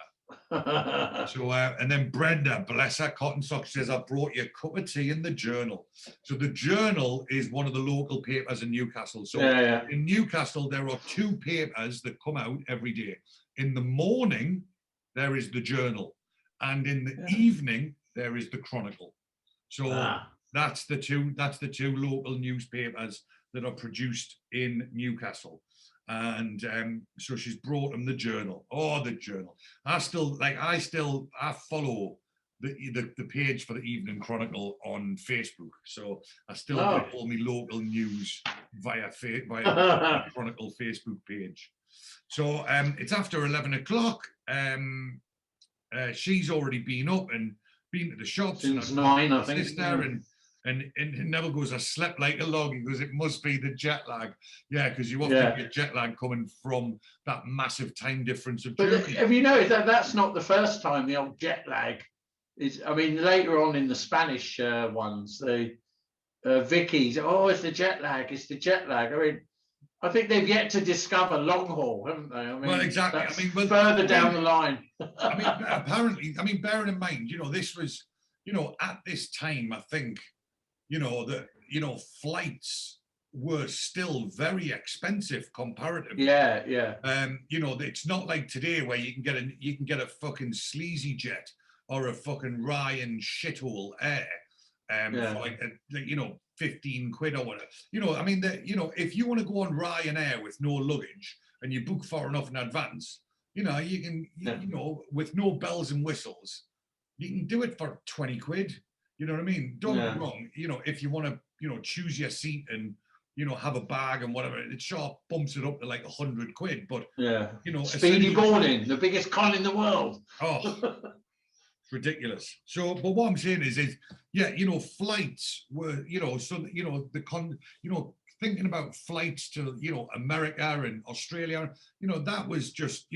So, and then Brenda, bless her cotton socks, says, "I brought you a cup of tea in the Journal." So the Journal is one of the local papers in Newcastle. So in Newcastle, there are 2 papers that come out every day. In the morning, there is the Journal, and in the evening, there is the Chronicle. So that's the two local newspapers that are produced in Newcastle. And so she's brought him the Journal. Oh, the Journal. I follow the page for the Evening Chronicle on Facebook. So I still get all my local news via the Chronicle Facebook page. So it's after 11 o'clock. She's already been up and been to the shops. Since 9, I think. And Neville goes, "I slept like a log." He goes, "It must be the jet lag." Yeah, because you often get jet lag coming from that massive time difference of Germany. But have you noticed that that's not the first time the old jet lag I mean, later on in the Spanish ones, the Vicky's, it's the jet lag. It's the jet lag. I mean, I think they've yet to discover long haul, haven't they? I mean, well, exactly. I mean, further down the line. I mean, apparently, bearing in mind, this was, at this time, I think, flights were still very expensive comparatively. Yeah. It's not like today where you can get a fucking sleazy jet or a fucking Ryan shithole air, for like 15 quid or whatever. If you want to go on Ryanair with no luggage and you book far enough in advance, you can, with no bells and whistles, you can do it for 20 quid. You know what I mean? Don't get me wrong. If you want to, choose your seat and, have a bag and whatever, it sure bumps it up to like 100 quid. But, speedy boarding, the biggest con in the world. Oh, it's ridiculous. So, but what I'm saying is flights were, thinking about flights to, America and Australia, that was just,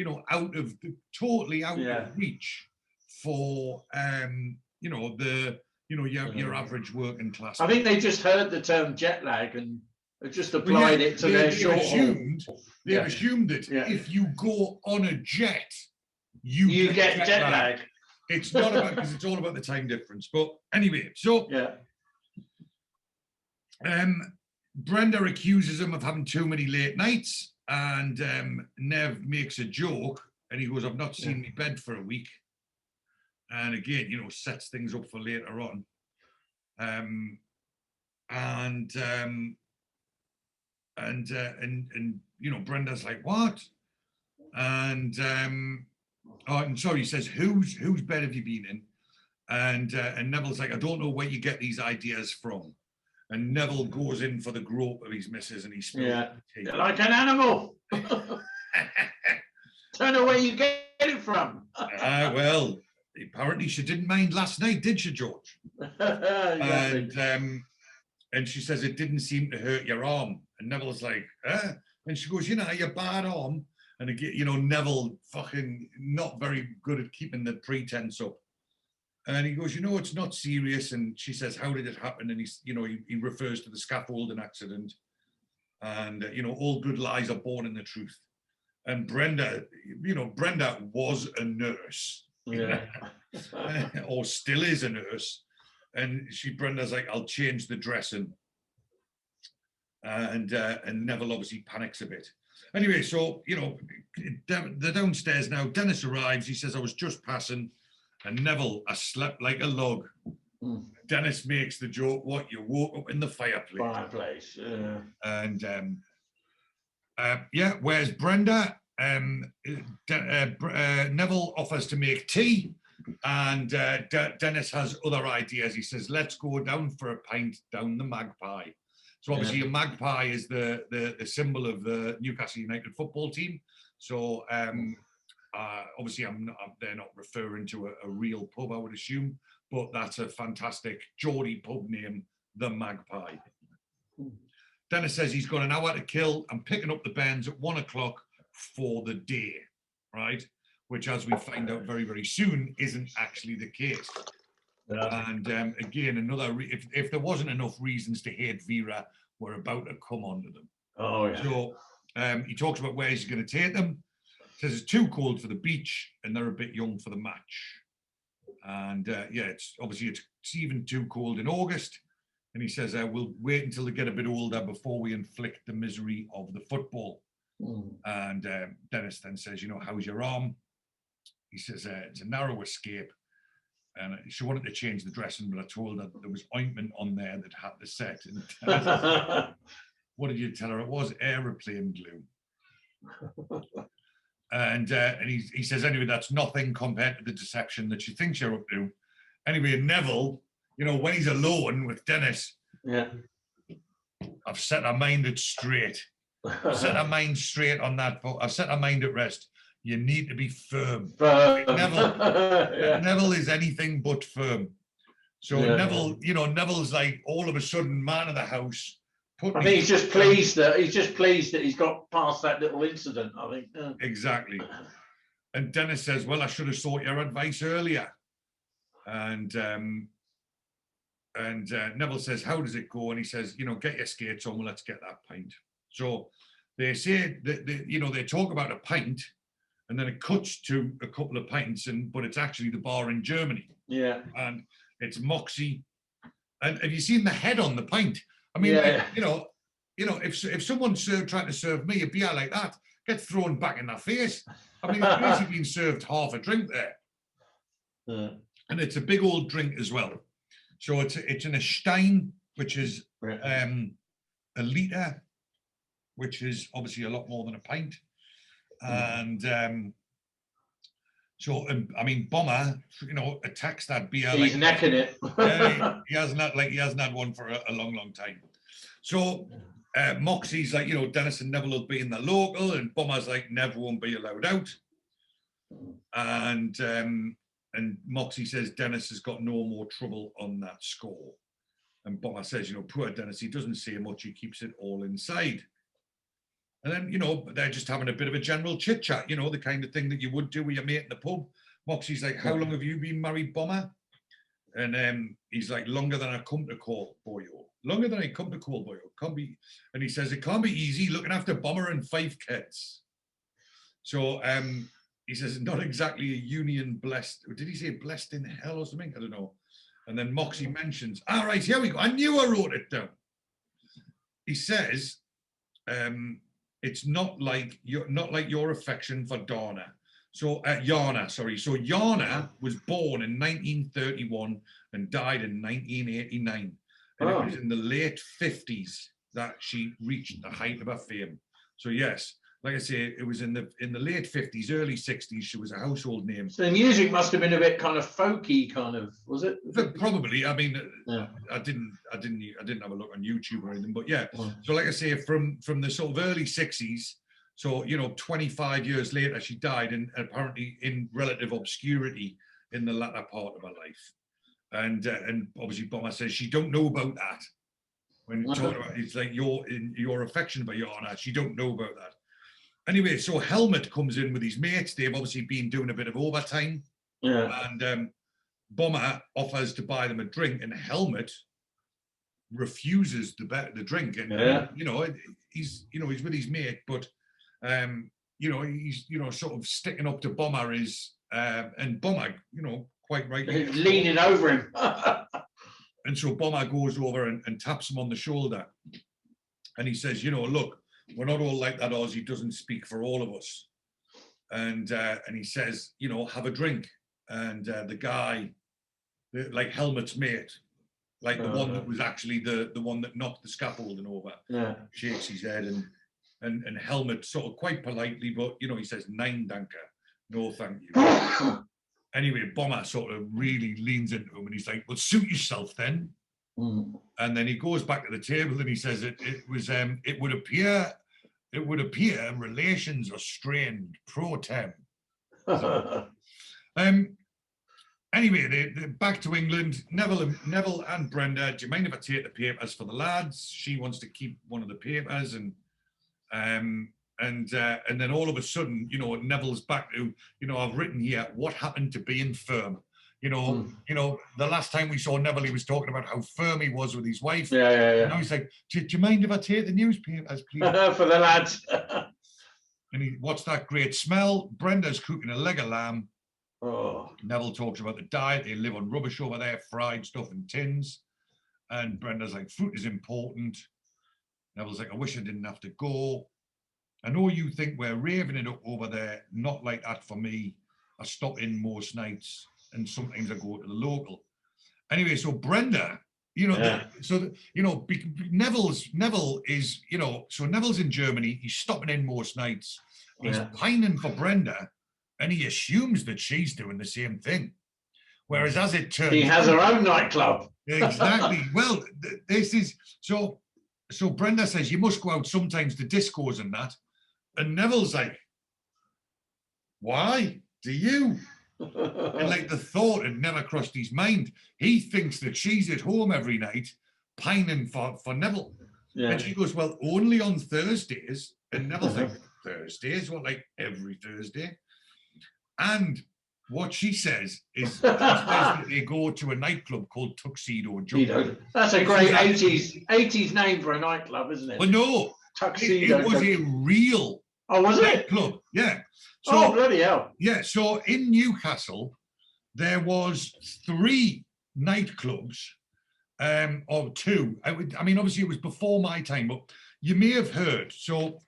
totally out of reach for, your average working class. I think they just heard the term jet lag and just applied it to their short haul. They've assumed that if you go on a jet, you get jet lag. It's not about, because it's all about the time difference. But anyway, so Brenda accuses him of having too many late nights, and Nev makes a joke, and he goes, "I've not seen my bed for a week." And again, sets things up for later on. Brenda's like, "What?" And he says, whose bed have you been in? And Neville's like, "I don't know where you get these ideas from." And Neville goes in for the grope of his missus, and he spills tea. You're like an animal. Don't know where you get it from. Well, apparently she didn't mind last night, did she, George? And she says it didn't seem to hurt your arm. And Neville's like, eh? And she goes, your bad arm. And again, Neville fucking not very good at keeping the pretense up. And he goes, it's not serious. And she says, how did it happen? And he refers to the scaffolding accident. And, all good lies are born in the truth. And Brenda was a nurse. Yeah. Or still is a nurse. And Brenda's like, "I'll change the dressing." And Neville obviously panics a bit. Anyway, so, they're downstairs now. Dennis arrives. He says, "I was just passing." And Neville, "I slept like a log." Dennis makes the joke, "What, you woke up in the fireplace?" Fireplace, yeah. And, whereas Brenda, Neville offers to make tea. And Dennis has other ideas. He says, "Let's go down for a pint down the Magpie." So obviously a magpie is the symbol of the Newcastle United football team. So obviously they're not referring to a real pub, I would assume, but that's a fantastic Geordie pub name, the Magpie. Dennis says he's got an hour to kill. I'm picking up the bairns at 1 o'clock for the day, right? Which, as we find out very, very soon, isn't actually the case. And again, if there wasn't enough reasons to hate Vera, we're about to come onto them. Oh, yeah. So he talks about where he's going to take them. Says it's too cold for the beach and they're a bit young for the match. And it's even too cold in August. And he says, we'll wait until they get a bit older before we inflict the misery of the football. And Dennis then says, how's your arm? He says, it's a narrow escape. And she wanted to change the dressing, but I told her there was ointment on there that had the set. And what did you tell her? It was aeroplane glue. And he says, anyway, that's nothing compared to the deception that she thinks you're up to. Anyway, Neville, when he's alone with Dennis, I've set her mind at straight. I've set her mind straight on that. I've set her mind at rest. You need to be firm. Neville is anything but firm. So Neville's like all of a sudden man of the house. I think he's just pleased that he's got past that little incident. I think exactly. And Dennis says, "Well, I should have sought your advice earlier." And Neville says, how does it go? And he says, get your skates on, well, let's get that pint. So they say that they talk about a pint, and then it cuts to a couple of pints, but it's actually the bar in Germany. Yeah. And it's Moxie. And have you seen the head on the pint? I mean, if someone's trying to serve me a beer like that, gets thrown back in their face. I mean, it's basically been served half a drink there. And it's a big old drink as well. So it's in a Stein, which is a litre, which is obviously a lot more than a pint. And I mean, Bomber, attacks that beer. He's necking it. He hasn't had one for a long, long time. So Moxie's like, Dennis and Neville will be in the local, and Bomber's like, Neville won't be allowed out. And Moxie says Dennis has got no more trouble on that score. And Bomber says, poor Dennis, he doesn't say much, he keeps it all inside. And then, they're just having a bit of a general chit chat, the kind of thing that you would do with your mate in the pub. Moxie's like, how long have you been married, Bomber? And he's like, longer than I come to call, boyo. Longer than I come to call, boyo. Can't be. And he says, it can't be easy looking after Bomber and 5 kids. So he says, not exactly a union blessed. Did he say blessed in hell or something? I don't know. And then Moxie mentions, all right, here we go. I knew I wrote it down. He says, it's not like your affection for Dana. So Yana, sorry. So Yana was born in 1931 and died in 1989. And it was in the late 50s that she reached the height of her fame. So yes, like I say, it was in the late 50s, early 60s. She was a household name. So the music must have been a bit kind of folky, was it? Probably. I mean, I didn't have a look on YouTube or anything, but yeah. So like I say, from the sort of early 60s, so 25 years later, she died, and apparently in relative obscurity in the latter part of her life. And obviously, Bomber says she don't know about that. When you talk about it's like your affection for Yana, she don't know about that. Anyway, so Helmet comes in with his mates. They've obviously been doing a bit of overtime. Yeah. And Bomber offers to buy them a drink, and Helmet refuses the drink. And he's with his mate, but he's sort of sticking up to Bomber and Bomber, quite rightly, he's leaning over him. And so Bomber goes over and taps him on the shoulder, and he says, look, we're not all like that. Ozzy doesn't speak for all of us. And he says, have a drink. And the guy, like Helmet's mate, like the one that was actually the one that knocked the scaffolding over, shakes his head, and Helmet sort of quite politely, but he says, "Nein, danke, no thank you." Anyway, Bomber sort of really leans into him, and he's like, well, suit yourself then. And then he goes back to the table and he says it would appear relations are strained pro tem. So, anyway, they're back to England. Neville and Brenda, do you mind if I take the papers for the lads? She wants to keep one of the papers, and then all of a sudden, Neville's back to, I've written here, what happened to being firm? The last time we saw Neville, he was talking about how firm he was with his wife. Yeah. Now he's like, do you mind if I take the newspapers, please? For the lads. And what's that great smell? Brenda's cooking a leg of lamb. Oh. Neville talks about the diet. They live on rubbish over there, fried stuff in tins. And Brenda's like, fruit is important. Neville's like, I wish I didn't have to go. I know you think we're raving it up over there. Not like that for me. I stop in most nights, and sometimes I go to the local. Anyway, so Brenda, Neville is, so Neville's in Germany. He's stopping in most nights. He's pining for Brenda, and he assumes that she's doing the same thing. Whereas as it turns out, she has her own nightclub. Exactly. Well, this is, so Brenda says, you must go out sometimes to discos and that. And Neville's like, why do you? And like the thought had never crossed his mind. He thinks that she's at home every night pining for Neville. Yeah. And she goes, well, only on Thursdays. And Neville's like, Thursdays? What, like every Thursday? And What she says is she says that they go to a nightclub called Tuxedo Junction. That's a great 80s name for a nightclub, isn't it? Well, no, Tuxedo. it was a real nightclub. Yeah. So, bloody hell. Yeah. So in Newcastle, there was 3 nightclubs, or 2. I mean, obviously it was before my time, but you may have heard. So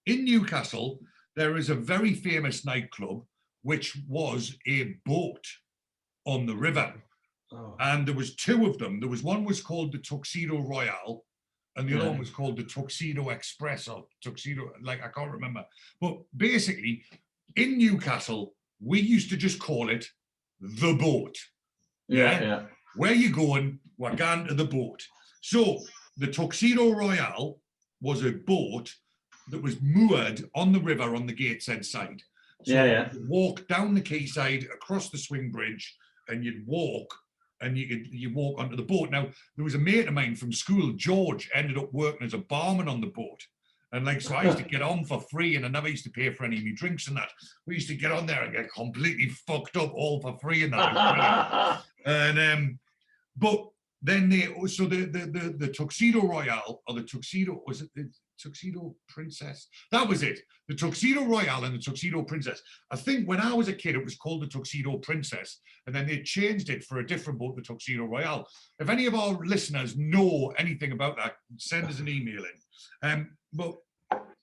in Newcastle, there is a very famous nightclub, which was a boat on the river. Oh. And there was 2 of them. There was one was called the Tuxedo Royale, and the other one was called the Tuxedo Express, or Tuxedo, like, I can't remember. But basically, in Newcastle, we used to just call it the boat. Yeah. Where you going? We're going to the boat. So the Tuxedo Royale was a boat that was moored on the river on the Gateshead side. So you'd walk down the quayside, across the swing bridge, and you'd walk, and you walk onto the boat. Now, there was a mate of mine from school, George, ended up working as a barman on the boat. And like, so I used to get on for free, and I never used to pay for any of my drinks and that. We used to get on there and get completely fucked up all for free and that. And but then the Tuxedo Royale, or the Tuxedo, was it the Tuxedo Princess? That was it. The Tuxedo Royale and the Tuxedo Princess. I think when I was a kid, it was called the Tuxedo Princess, and then they changed it for a different boat, the Tuxedo Royale. If any of our listeners know anything about that, send us an email in. But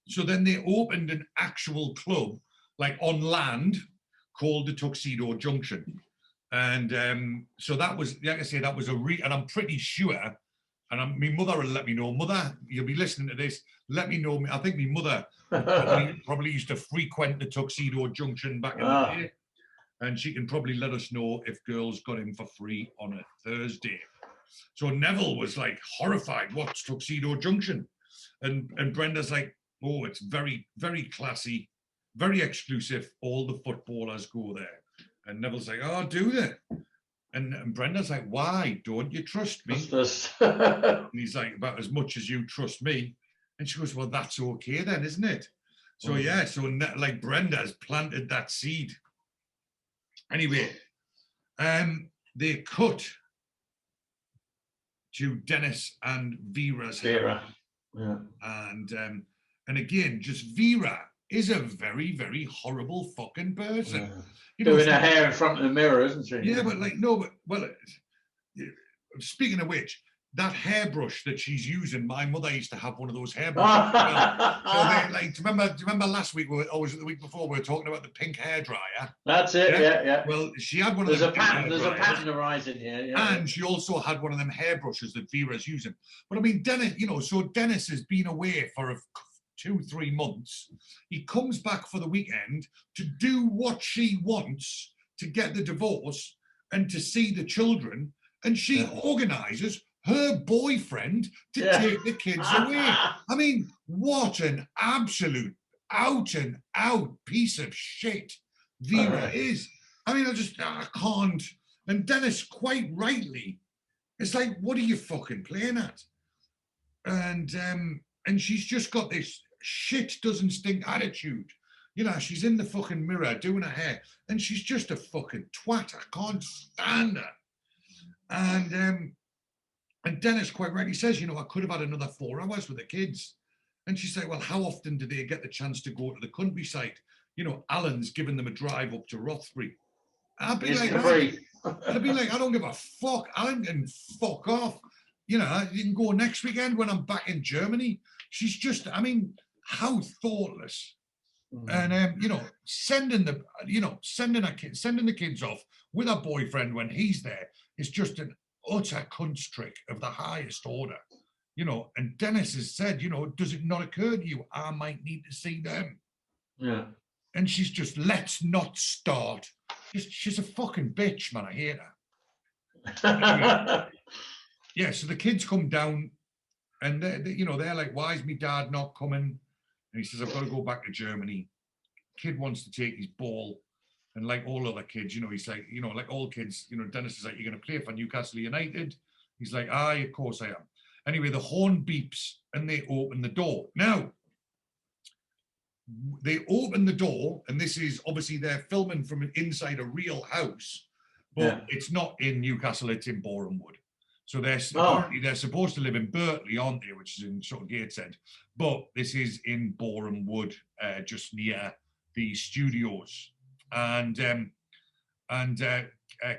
so then they opened an actual club, like on land, called the Tuxedo Junction. And so that was, like I say, that was and I'm pretty sure, and my mother will let me know. Mother, you'll be listening to this, let me know. I think my mother probably used to frequent the Tuxedo Junction back in the day. And she can probably let us know if girls got in for free on a Thursday. So Neville was like horrified, what's Tuxedo Junction? And Brenda's like, oh, it's very, very classy, very exclusive. All the footballers go there. And Neville's like, oh, do they? And Brenda's like, why? Don't you trust me? And he's like, about as much as you trust me. And she goes, well, that's okay then, isn't it? So so like Brenda's planted that seed. Anyway, they cut to Dennis and Vera's Vera. Yeah. And again, just Vera is a very, very horrible fucking person. Yeah. You know, doing her hair in front of the mirror, isn't she? Yeah, but like, no, but, well, speaking of which, that hairbrush that she's using, my mother used to have one of those hairbrushes. So like, do you remember last week, or was it the week before, we were talking about the pink hairdryer? That's it, yeah. Well, she had one of them. There's a pattern arising here. Yeah. And she also had one of them hairbrushes that Vera's using. But I mean, Dennis, so Dennis has been away for 2-3 months. He comes back for the weekend to do what she wants, to get the divorce and to see the children, and she organises her boyfriend to take the kids away. I mean, what an absolute out and out piece of shit Vera is. I mean, I can't. And Dennis, quite rightly, it's like, what are you fucking playing at? And she's just got this shit doesn't stink attitude. She's in the fucking mirror doing her hair, and she's just a fucking twat. I can't stand her. And Dennis quite rightly says, I could have had another 4 hours with the kids. And she's like, well, how often do they get the chance to go to the countryside? Alan's giving them a drive up to Rothbury. I'd be like, I don't give a fuck. Alan can fuck off. You can go next weekend when I'm back in Germany. She's just, I mean, how thoughtless. And sending the kids off with her boyfriend when he's there is just an utter cunt trick of the highest order. And Dennis has said, does it not occur to you I might need to see them? Yeah. And she's just, let's not start. She's a fucking bitch, man. I hate her. Yeah, so the kids come down, and they're like, why is my dad not coming? And he says, I've got to go back to Germany. Kid wants to take his ball. And like all other kids, he's like, like all kids, Dennis is like, you're going to play for Newcastle United? He's like, aye, of course I am. Anyway, the horn beeps and they open the door. Now, they open the door, and this is obviously they're filming from inside a real house, but it's not in Newcastle, it's in Boreham Wood. So apparently they're supposed to live in Berkeley, aren't they, which is in sort of Gateshead, but this is in Boreham Wood, just near the studios. And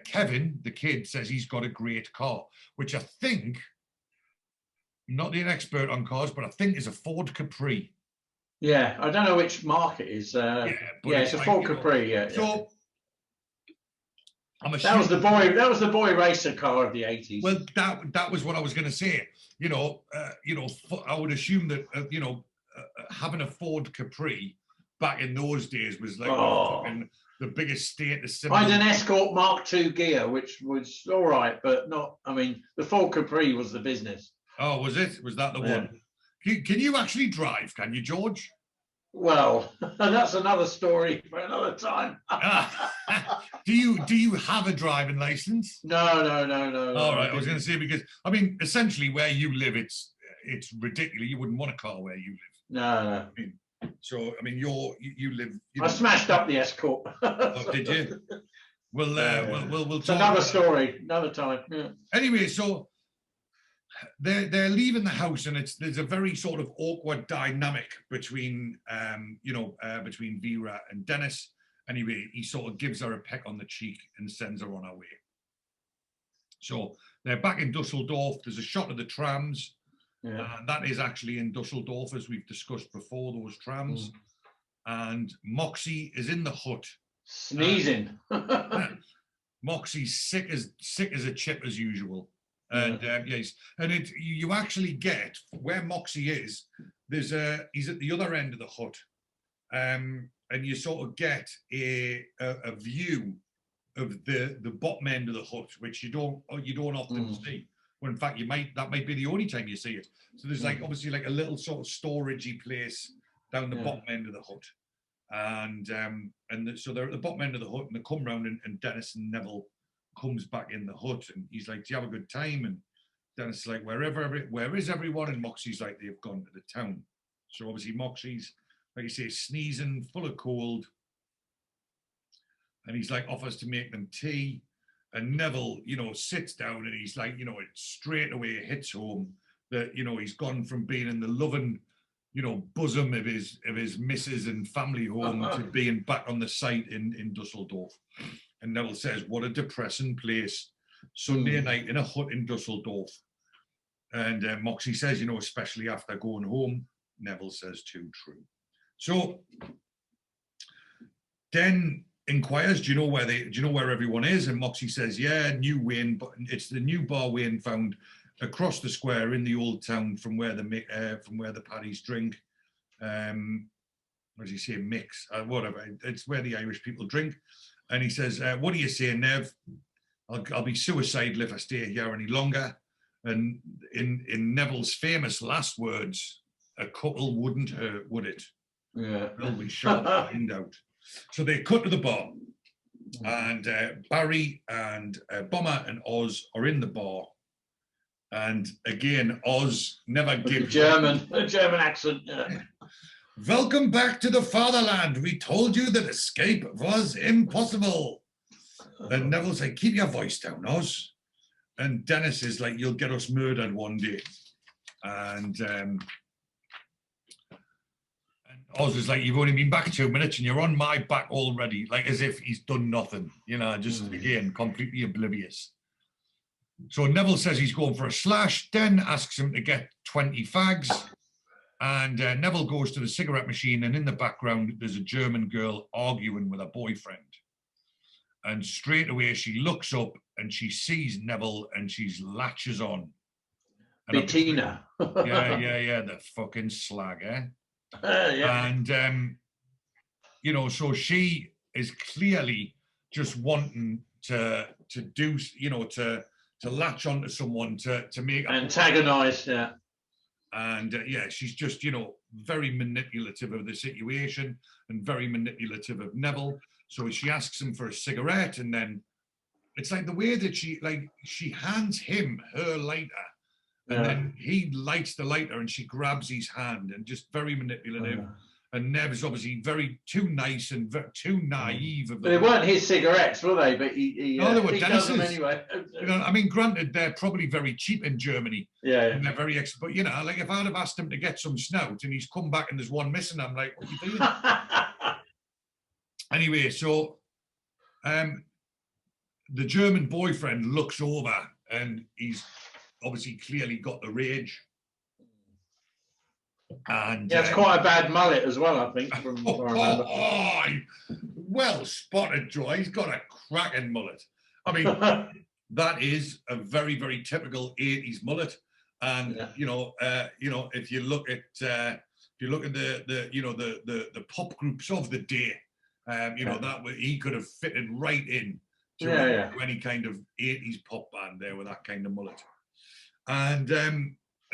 Kevin, the kid, says he's got a great car, which I think, I'm not an expert on cars, but I think is a Ford Capri. Yeah, I don't know which mark it is. It's a Ford Capri. So that was the boy racer car of the 80s. Well, that was what I was going to say. I would assume that having a Ford Capri back in those days was like the biggest status symbol. I had an Escort Mark II gear, which was all right, but not. I mean, the Ford Capri was the business. Oh, was it? Was that the one? Can you actually drive? Can you, George? Well, that's another story for another time. Do you have a driving license? No. All right, I was going to say, because I mean, essentially where you live, it's ridiculous. You wouldn't want a car where you live. No. You live. I smashed up the Escort. Oh, did you? We'll it's another story, another time. Yeah. Anyway, so they're leaving the house, and there's a very sort of awkward dynamic between between Vera and Dennis. Anyway, he sort of gives her a peck on the cheek and sends her on her way. So they're back in Dusseldorf. There's a shot of the trams. And that is actually in Dusseldorf, as we've discussed before, those trams. And Moxie is in the hut. Sneezing. Moxie's sick as a chip as usual. And you actually get where Moxie is. He's at the other end of the hut. And you sort of get a view of the bottom end of the hut, which you don't often see. Well, in fact, that might be the only time you see it. So there's obviously a little sort of storagey place down the bottom end of the hut, so they're at the bottom end of the hut, and they come round, and Dennis and Neville comes back in the hut, and he's like, "Do you have a good time?" And Dennis is like, "Where is everyone?" And Moxie's like, "They've gone to the town." So obviously Moxie's, like you say, sneezing, full of cold, and he's like offers to make them tea. And Neville, sits down, and he's like, it straight away hits home that, he's gone from being in the loving, bosom of his missus and family home to being back on the site in Dusseldorf. And Neville says, "What a depressing place. Sunday night in a hut in Dusseldorf." And Moxie says, especially after going home. Neville says, "Too true." So then inquires, do you know where everyone is? And Moxie says, "Yeah, New Wayne, but it's the new bar Wayne found across the square in the old town from where the paddies drink. What does he say? Mix, whatever. It's where the Irish people drink." And he says, "What do you say, Nev? I'll be suicidal if I stay here any longer." And in Neville's famous last words, "A couple wouldn't hurt, would it?" Yeah, they'll be sure to find out. So they cut to the bar, and Barry and Bomber and Oz are in the bar. And again, Oz never gives a German accent. Yeah. "Welcome back to the fatherland. We told you that escape was impossible." And Neville's like, "Keep your voice down, Oz." And Dennis is like, "You'll get us murdered one day." And Oz is like, "You've only been back 2 minutes and you're on my back already," like as if he's done nothing, just again, completely oblivious. So Neville says he's going for a slash, then asks him to get 20 fags. And Neville goes to the cigarette machine, and in the background, there's a German girl arguing with her boyfriend. And straight away, she looks up and she sees Neville, and she's latches on. Bettina. Yeah, the fucking slag, eh? Yeah. And so she is clearly just wanting to do, to latch onto someone to make antagonize. Yeah. And she's just very manipulative of the situation and very manipulative of Neville. So she asks him for a cigarette, and then it's like the way that she hands him her lighter. And then he lights the lighter, and she grabs his hand, and just very manipulative. And Nev's obviously too nice and too naive. But they weren't his cigarettes, were they? But he they were does them Dennis's. anyway. You know, I mean, granted, they're probably very cheap in Germany. Yeah. And they're very but you know, like if I'd have asked him to get some snout and he's come back and there's one missing, I'm like, what are you doing? Anyway, so the German boyfriend looks over and he's obviously clearly got the rage. And yeah, it's quite a bad mullet as well, I think. From what I remember. Well spotted, Joe. He's got a cracking mullet. I mean, that is a very, very typical 80s mullet. And you know, if you look at the pop groups of the day, you know, that he could have fitted right in to any kind of 80s pop band there with that kind of mullet.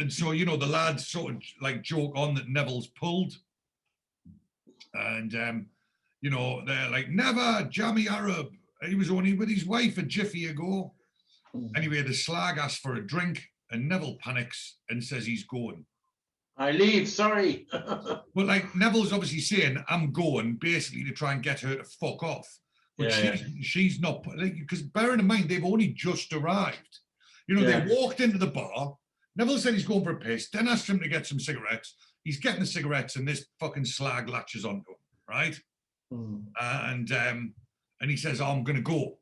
And so, you know, the lads sort of like joke on that Neville's pulled. And, you know, they're like, never, jammy Arab. He was only with his wife a jiffy ago. Anyway, the slag asks for a drink and Neville panics and says he's going. I leave, sorry. But like Neville's obviously saying, I'm going, basically to try and get her to fuck off. But she's not, like, because bearing in mind, they've only just arrived. You know, they walked into the bar. Neville said he's going for a piss, then asked him to get some cigarettes. He's getting the cigarettes and this fucking slag latches onto him, right? And he says, oh, I'm going to go.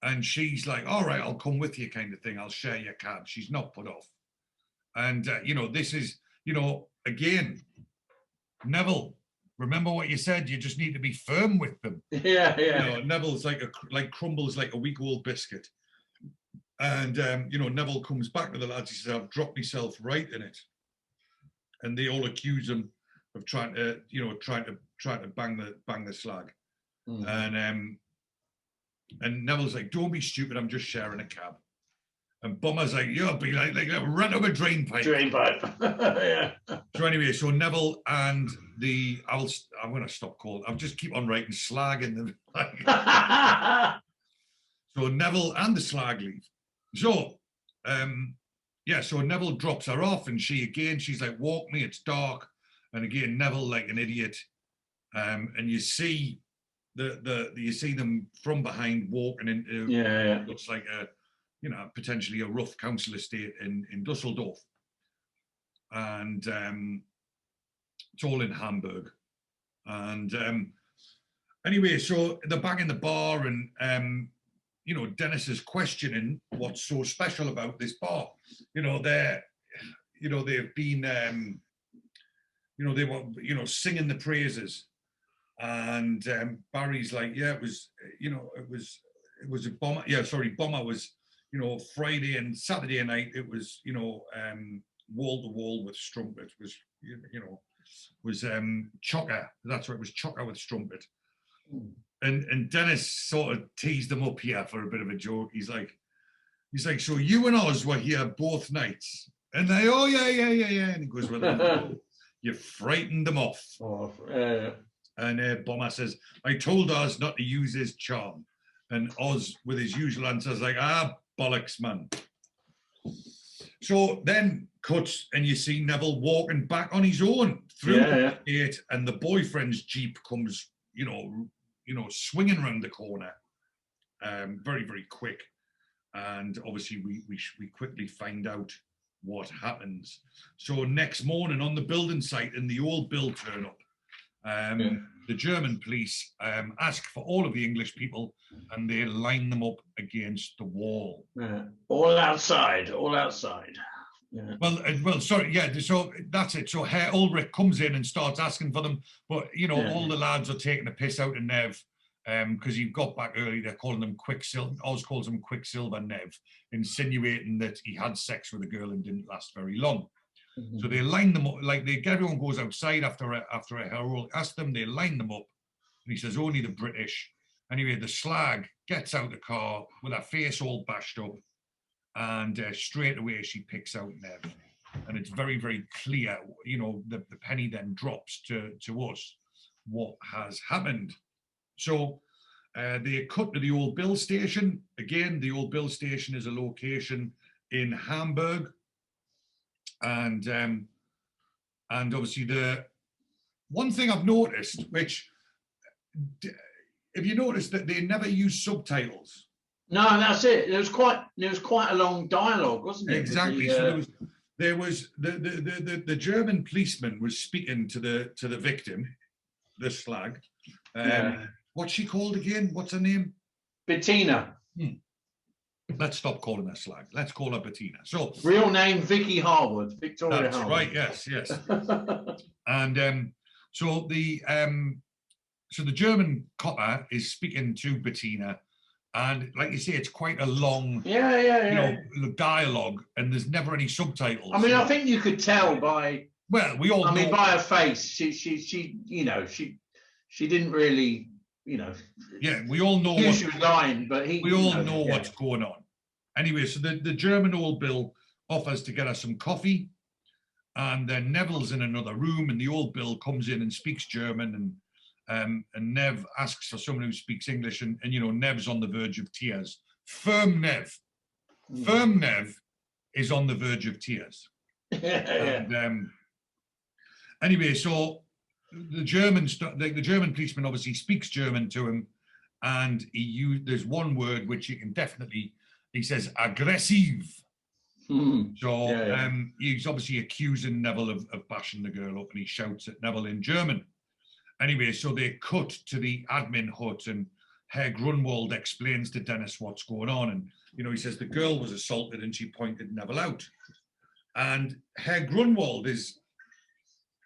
And she's like, all right, I'll come with you kind of thing. I'll share your cab. She's not put off. And, you know, this is, you know, again, Neville, remember what you said? You just need to be firm with them. Yeah. You know, Neville's like crumbles like a week-old biscuit. And, you know, Neville comes back to the lads. He says, I've dropped myself right in it. And they all accuse him of trying to bang the slag. And Neville's like, don't be stupid. I'm just sharing a cab. And Bomber's like, you'll be like run up a drain pipe. Yeah. So anyway, so Neville and I'm going to stop calling. I'll just keep on writing slag in them. So Neville and the slag leave. So, so Neville drops her off and she's like, walk me, it's dark. And again, Neville like an idiot. And you see you see them from behind walking into looks like potentially a rough council estate in Dusseldorf. And it's all in Hamburg. And anyway, so they're back in the bar and you know, Dennis is questioning what's so special about this bar. You know, they've been, they were, singing the praises. And Barry's like, yeah, it was a Bomber. Yeah, sorry, Bomber was, Friday and Saturday night, it was, wall to wall with Strumpet was, Chocker. That's right, it was Chocker with Strumpet. And Dennis sort of teased them up here for a bit of a joke. He's like, so you and Oz were here both nights. And they, oh, yeah. And he goes, well, you frightened them off. And Bomber says, I told Oz not to use his charm. And Oz, with his usual answer, is like, bollocks, man. So then cuts, and you see Neville walking back on his own through the gate, and the boyfriend's Jeep comes, swinging around the corner, very, very quick. And obviously we quickly find out what happens. So next morning on the building site in the old Bill turn up, the German police ask for all of the English people and they line them up against the wall. All outside. Yeah. Well, sorry, yeah, so that's it. So Herr Ulrich comes in and starts asking for them, but, all the lads are taking the piss out of Nev because he got back early. They're calling them Quicksilver. Oz calls him Quicksilver Nev, insinuating that he had sex with a girl and didn't last very long. Mm-hmm. So they line them up, everyone goes outside after a herald asked them, they line them up, and he says, only the British. Anyway, the slag gets out the car with her face all bashed up, and straight away she picks out Nev. And it's very, very clear, the penny then drops to us what has happened. So they cut to the old Bill station. Again, the old Bill station is a location in Hamburg. And obviously the one thing I've noticed, which, have you noticed that they never use subtitles? No, that's it. There was quite a long dialogue, wasn't it? Exactly. So there was the German policeman was speaking to the victim, the slag. What's she called again? What's her name? Bettina. Let's stop calling her slag. Let's call her Bettina. So real name Vicky Harwood, Victoria that's Harwood. Right. Yes. And so the German copper is speaking to Bettina, and like you say, it's quite a long, you know, dialogue, and there's never any subtitles. I mean, I think you could tell by. Well, we all. I mean, by her face, she didn't really, Yeah, we all know. She was lying, but we all know what's going on. Anyway, so the German old Bill offers to get us some coffee, and then Neville's in another room, and the old Bill comes in and speaks German, and Nev asks for someone who speaks English, and Nev's on the verge of tears. Firm Nev is on the verge of tears. And, anyway, so the German policeman obviously speaks German to him, and there's one word which you can definitely. He says aggressive. So he's obviously accusing Neville of bashing the girl up, and he shouts at Neville in German. Anyway, so they cut to the admin hut, and Herr Grunwald explains to Dennis what's going on. And, he says the girl was assaulted and she pointed Neville out. And Herr Grunwald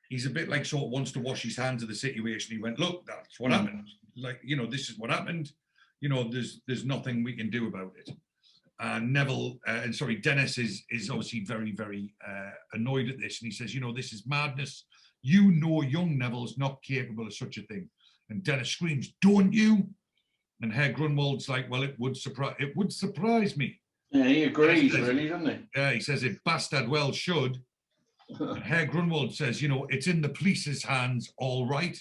he's a bit like sort of wants to wash his hands of the situation. He went, look, that's what happened. Like, this is what happened. There's nothing we can do about it. And Dennis is obviously very, very annoyed at this. And he says, this is madness. Young Neville's not capable of such a thing. And Dennis screams, don't you? And Herr Grunwald's like, well, it would surprise me. Yeah, he agrees, really, doesn't he? Yeah, he says it bastard well should. And Herr Grunwald says, it's in the police's hands, all right.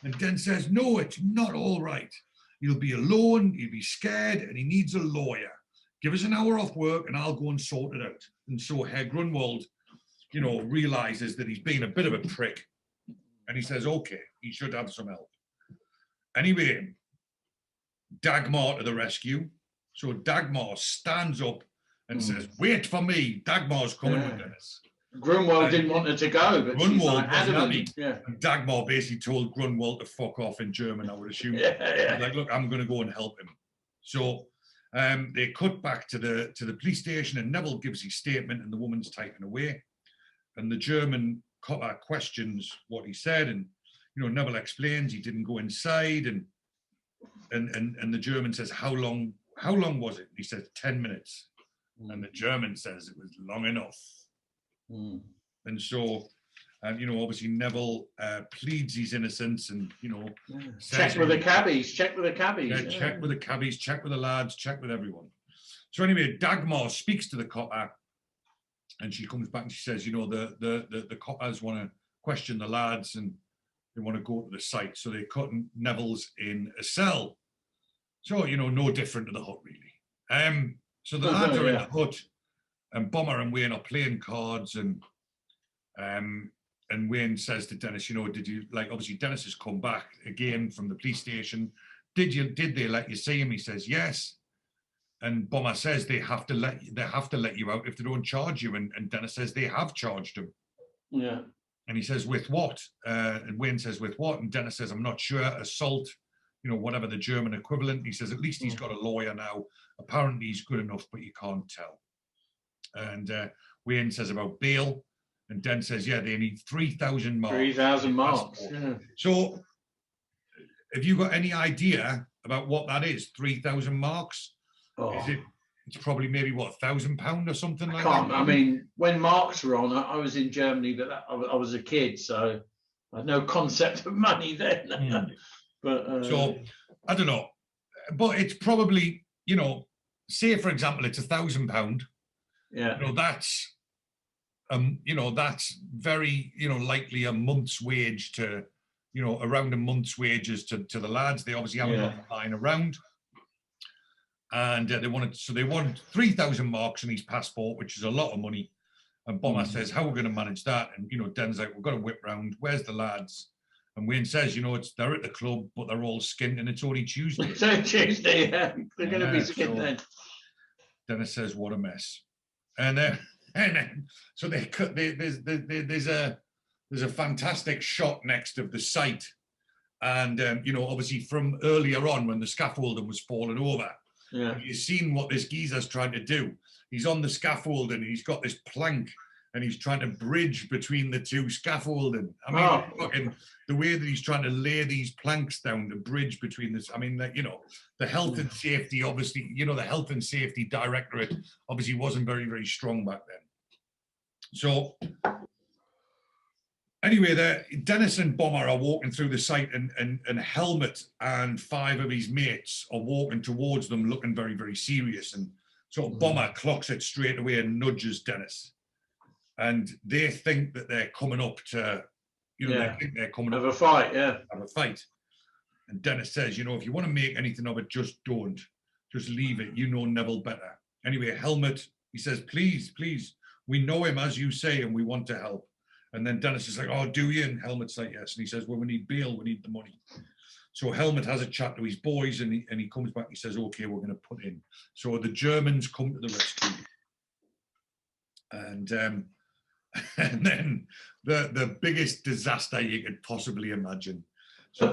And Den says, no, it's not all right. He'll be alone, he'll be scared, and he needs a lawyer. Give us an hour off work and I'll go and sort it out. And so Herr Grunwald, realizes that he's been a bit of a prick. And he says, okay, he should have some help. Anyway, Dagmar to the rescue. So Dagmar stands up and says, wait for me. Dagmar's coming with Dennis. Grunwald didn't want her to go, but Grunwald she's adamant. And Dagmar basically told Grunwald to fuck off in German, I would assume. Like, look, I'm going to go and help him. So they cut back to the police station, and Neville gives his statement, and the woman's typing away. And the German copper questions what he said, and Neville explains he didn't go inside, and the German says, how long was it? He says 10 minutes. And the German says it was long enough. And so, obviously Neville pleads his innocence, and check with the cabbies. Check with the cabbies. Check with the lads. Check with everyone. So anyway, Dagmar speaks to the copper, and she comes back and she says, the coppers want to question the lads, and they want to go to the site. So they cut Neville's in a cell. So no different to the hut really. So the lads are in the hut. And Bomber and Wayne are playing cards, and Wayne says to Dennis, did you obviously Dennis has come back again from the police station. Did they let you see him? He says yes. And Bomber says they have to let you out if they don't charge you. And Dennis says they have charged him. Yeah. And he says, with what? And Wayne says, with what? And Dennis says, I'm not sure. Assault, whatever the German equivalent. He says, at least he's got a lawyer now. Apparently he's good enough, but you can't tell. And Wayne says about bail, and Den says, yeah, they need 3,000 marks. 3,000 marks. Yeah. So, have you got any idea about what that is? 3,000 marks? Oh. It's probably maybe what, £1,000 or something like that. I mean, when marks were on, I was in Germany, but I was a kid, so I had no concept of money then. But so I don't know, but it's probably say for example it's £1,000. Yeah, that's very likely a month's wage to around a month's wages to the lads. They obviously haven't got lying around, and they want 3,000 marks in his passport, which is a lot of money. And Bomber says, how are we going to manage that? And Den's like, we've got to whip round. Where's the lads? And Wayne says, they're at the club, but they're all skint, and it's only Tuesday. It's only Tuesday, yeah. They're going to be skint then. Dennis says, what a mess. And then so there's a fantastic shot next of the site. And, obviously from earlier on when the scaffolding was falling over, you've seen what this geezer's trying to do. He's on the scaffolding and he's got this plank and he's trying to bridge between the two scaffolding. I mean, fucking the way that he's trying to lay these planks down to bridge between this. I mean, the health and safety, obviously, the health and safety directorate obviously wasn't very, very strong back then. So anyway, Dennis and Bomber are walking through the site and Helmet and 5 of his mates are walking towards them looking very, very serious. And so Bomber clocks it straight away and nudges Dennis. And they think that they're coming up to, they think they're coming up to have a fight, have a fight. And Dennis says, if you want to make anything of it, just don't. Just leave it. You know Neville better. Anyway, Helmet, he says, please, we know him as you say, and we want to help. And then Dennis is like, oh, do you? And Helmet's like, yes. And he says, well, we need bail, we need the money. So Helmet has a chat to his boys and he comes back, he says, okay, we're going to put in. So the Germans come to the rescue. And then the biggest disaster you could possibly imagine. So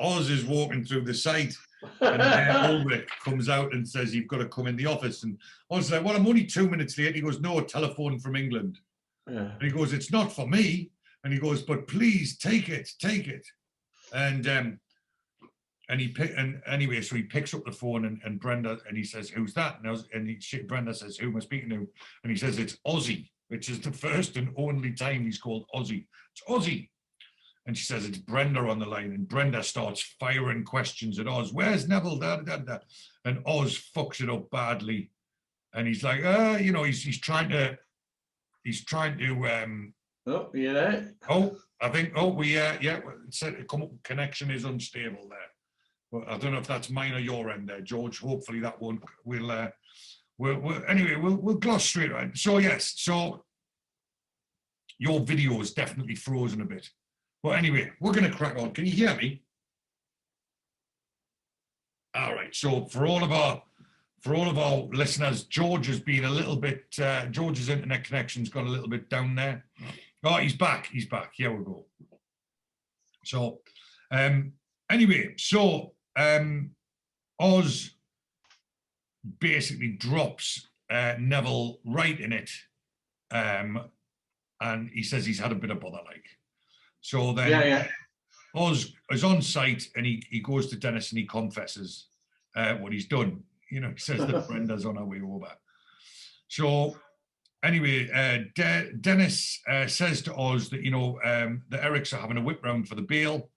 Oz is walking through the site and Ulrich comes out and says, you've got to come in the office. And Oz is like, well, I'm only 2 minutes late. He goes, no, telephone from England. And he goes, it's not for me. And he goes, but please take it. And anyway, so he picks up the phone and Brenda, and he says, who's that? And Brenda says, who am I speaking to? And he says, it's Ozzy, which is the first and only time he's called Ozzy. It's Ozzy. And she says, it's Brenda on the line. And Brenda starts firing questions at Oz. Where's Neville? Da, da, da. And Oz fucks it up badly. And he's like, he's trying to, oh, you there? Oh, I think, it said connection is unstable there. But I don't know if that's mine or your end there, George. Hopefully that won't, we'll gloss straight around. So yes, so your video is definitely frozen a bit. But anyway, we're going to crack on. Can you hear me? All right. So for all of our listeners, George has been a little bit, George's internet connection's got a little bit down there. Oh, he's back. Here we go. So anyway, so Oz basically drops Neville right in it. And he says he's had a bit of bother, like. So then Oz is on site and he goes to Dennis and he confesses what he's done. He says that Brenda's on her way over. So anyway, Dennis says to Oz that, the Erics are having a whip round for the bail.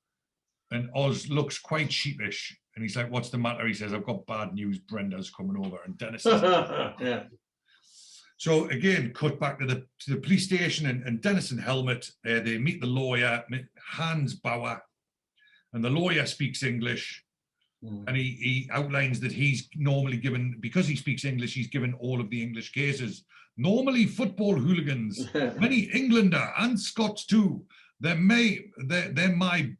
And Oz looks quite sheepish. And he's like, what's the matter? He says, I've got bad news. Brenda's coming over. And Dennis says, yeah. So again, cut back to the police station and Dennis and Helmet, they meet the lawyer, Hans Bauer. And the lawyer speaks English. And he outlines that he's normally given, because he speaks English, he's given all of the English cases. Normally football hooligans, many Englander and Scots too. They're my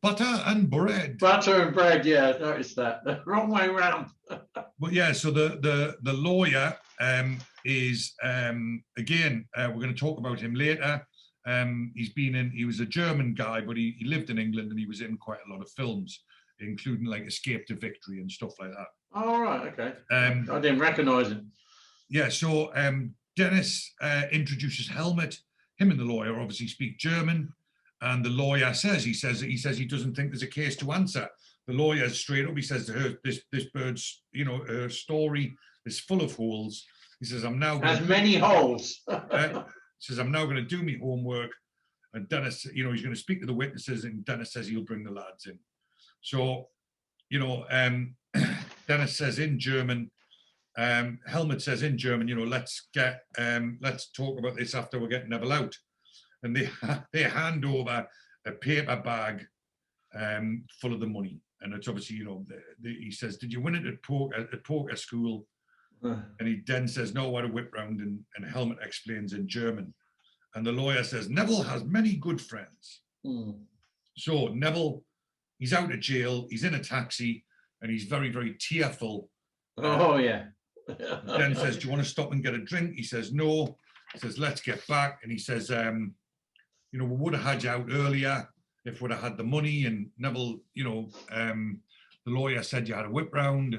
butter and bread. Butter and bread, yeah, I noticed that. Wrong way round. But yeah, so the lawyer is, again, we're going to talk about him later. He was a German guy, but he lived in England and he was in quite a lot of films, including like Escape to Victory and stuff like that. Oh, right, okay. I didn't recognise him. Yeah, so Dennis introduces Helmet. Him and the lawyer obviously speak German. And the lawyer says he doesn't think there's a case to answer. The lawyer straight up, he says to her, this bird's, her story is full of holes. He says, I'm now has many holes. He says, I'm now going to do my homework. And Dennis, he's going to speak to the witnesses, and Dennis says he'll bring the lads in. So, Dennis says in German, Helmet says in German, let's talk about this after we get Neville out. And they hand over a paper bag full of the money. And it's obviously, he says, did you win it at poker school? And he then says, no, what a whip round. And Helmet explains in German. And the lawyer says, Neville has many good friends. So Neville, he's out of jail, he's in a taxi, and he's very, very tearful. Oh, yeah. Dennis says, do you want to stop and get a drink? He says, no. He says, let's get back. And he says, we would have had you out earlier if we'd have had the money. And Neville, the lawyer said you had a whip round.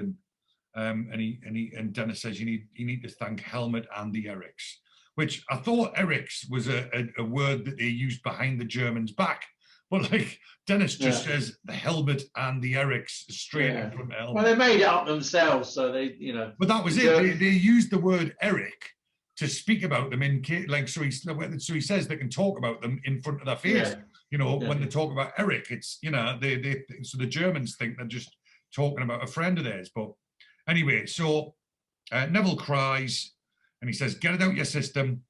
And Dennis says, you need to thank Helmet and the Erics, which I thought Erics was a word that they used behind the Germans' back. But like Dennis just says the Helmet and the Erics straight in front of Helmet. Well, they made it up themselves, so they, But that was it. They used the word Eric to speak about them so he says they can talk about them in front of their face. When they talk about Eric, it's so the Germans think they're just talking about a friend of theirs. But anyway, so Neville cries and he says, "Get it out your system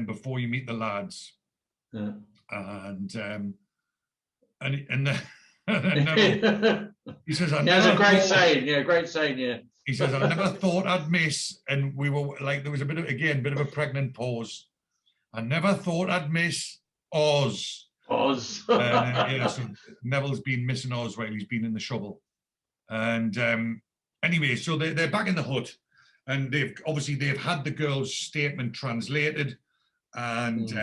before you meet the lads." Yeah. And Neville, he says, "That's a great saying." Yeah, great saying. Yeah. He says, "I never thought I'd miss," and we were like, there was a bit of a pregnant pause. "I never thought I'd miss Oz." Oz. So Neville's been missing Oz while he's been in the shovel. And anyway, so they're back in the hut, and they've had the girl's statement translated, and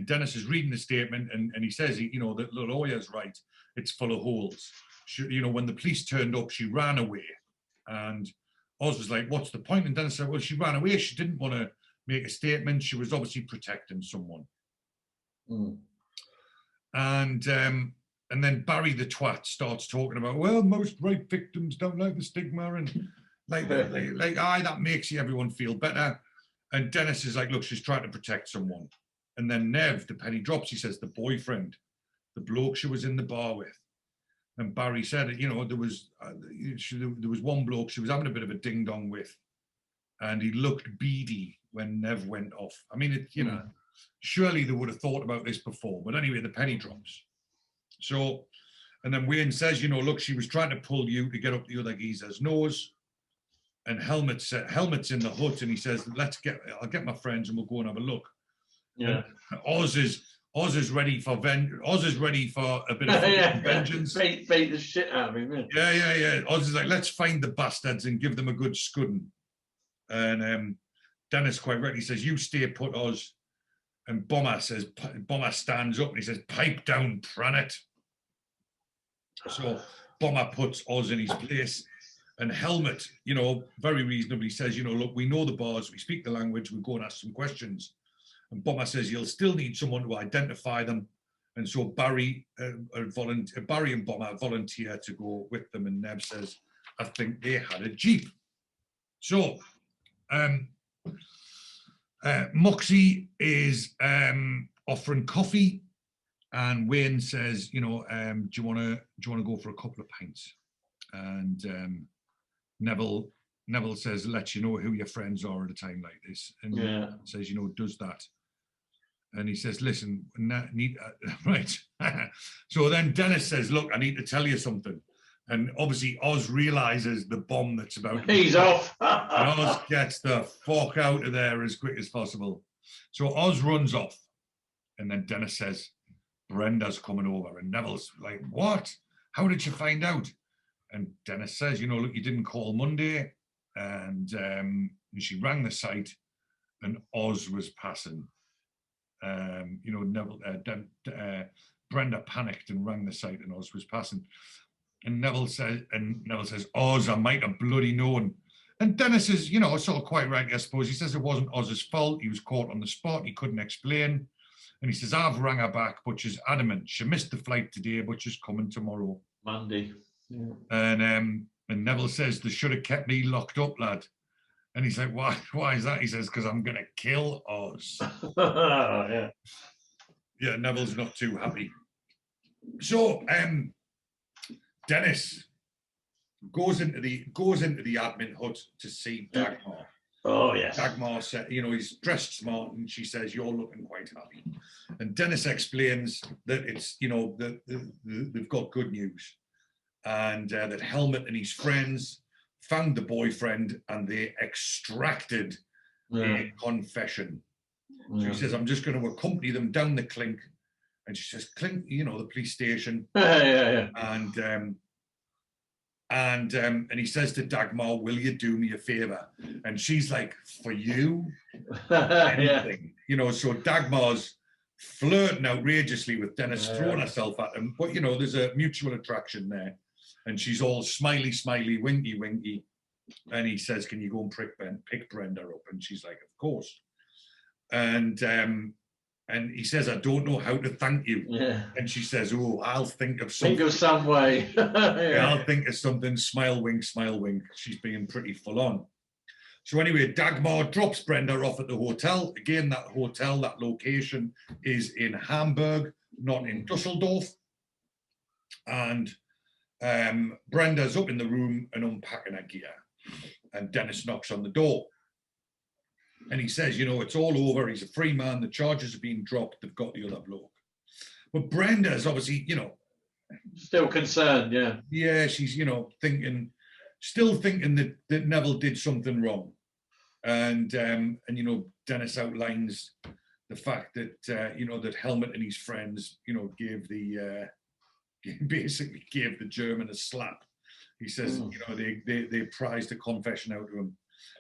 Dennis is reading the statement, and he says, that the lawyer's right. It's full of holes. When the police turned up, she ran away. And Oz was like, "What's the point?" And Dennis said, "Well, she ran away. She didn't want to make a statement. She was obviously protecting someone." And then Barry the twat starts talking about, well, most rape victims don't like the stigma, and that makes everyone feel better. And Dennis is like, "Look, she's trying to protect someone." And then Nev, the penny drops. He says, "The boyfriend, the bloke she was in the bar with." And Barry said, there was one bloke she was having a bit of a ding dong with, and he looked beady when Nev went off. I mean, surely they would have thought about this before. But anyway, the penny drops. So, and then Wayne says, "Look, she was trying to pull you to get up the other geezer's nose." And Helmet's in the hut, and he says, "I'll get my friends and we'll go and have a look." Yeah. And Oz is ready for a bit of vengeance. Beat the shit out of him. Yeah. Oz is like, "Let's find the bastards and give them a good scudding." And Dennis quite rightly says, "You stay put, Oz." And Bomber stands up and he says, "Pipe down, Pranet." So Bomber puts Oz in his place. And Helmet, very reasonably says, "Look, we know the bars, we speak the language, we'll go and ask some questions." And Bomber says, "You'll still need someone to identify them." And so Barry and Bomber volunteer to go with them. And Neb says, "I think they had a Jeep." So Moxie is offering coffee, and Wayne says, "Do you want to go for a couple of pints?" And Neville says, "Let you know who your friends are at a time like this." And says, "Does that?" And he says, "Listen, right." So then Dennis says, "Look, I need to tell you something." And obviously Oz realizes the bomb that's about. He's off. And Oz gets the fuck out of there as quick as possible. So Oz runs off. And then Dennis says, "Brenda's coming over." And Neville's like, "What? How did you find out?" And Dennis says, "Look, you didn't call Monday." And she rang the site and Oz was passing. Brenda panicked and rang the site and Oz was passing. And Neville says, "Oz, I might have bloody known." And Dennis is, sort of quite right, I suppose. He says it wasn't Oz's fault. He was caught on the spot. He couldn't explain. And he says, "I've rang her back, but she's adamant. She missed the flight today, but she's coming tomorrow." Monday. Yeah. And Neville says, "They should have kept me locked up, lad." And he's like, why is that? He says, "Because I'm going to kill Oz." Yeah. Yeah, Neville's not too happy. So, Dennis goes into the admin hut to see Dagmar. Oh yes. Dagmar said, he's dressed smart, and she says, "You're looking quite happy." And Dennis explains that it's, that they've got good news, and that Helmet and his friends found the boyfriend and they extracted a confession. So he says, "I'm just going to accompany them down the clink And she says, Clint, the police station. Yeah. And he says to Dagmar, will you do me a favor? And she's like, for you? Anything. So Dagmar's flirting outrageously with Dennis, throwing herself at him. But, there's a mutual attraction there. And she's all smiley, winky, winky. And he says, can you go and pick Brenda up? And she's like, of course. And he says, I don't know how to thank you. Yeah. And she says, oh, I'll think of something. Think of some way. I'll think of something. Smile, wink, smile, wink. She's being pretty full on. So anyway, Dagmar drops Brenda off at the hotel. Again, that hotel, that location is in Hamburg, not in Dusseldorf. And Brenda's up in the room and unpacking her gear. And Dennis knocks on the door. And he says, it's all over. He's a free man. The charges have been dropped. They've got the other bloke. But Brenda's obviously, still concerned, yeah. Yeah, she's, still thinking that Neville did something wrong. And Dennis outlines the fact that, that Helmut and his friends, basically gave the German a slap. He says, they prized a confession out of him.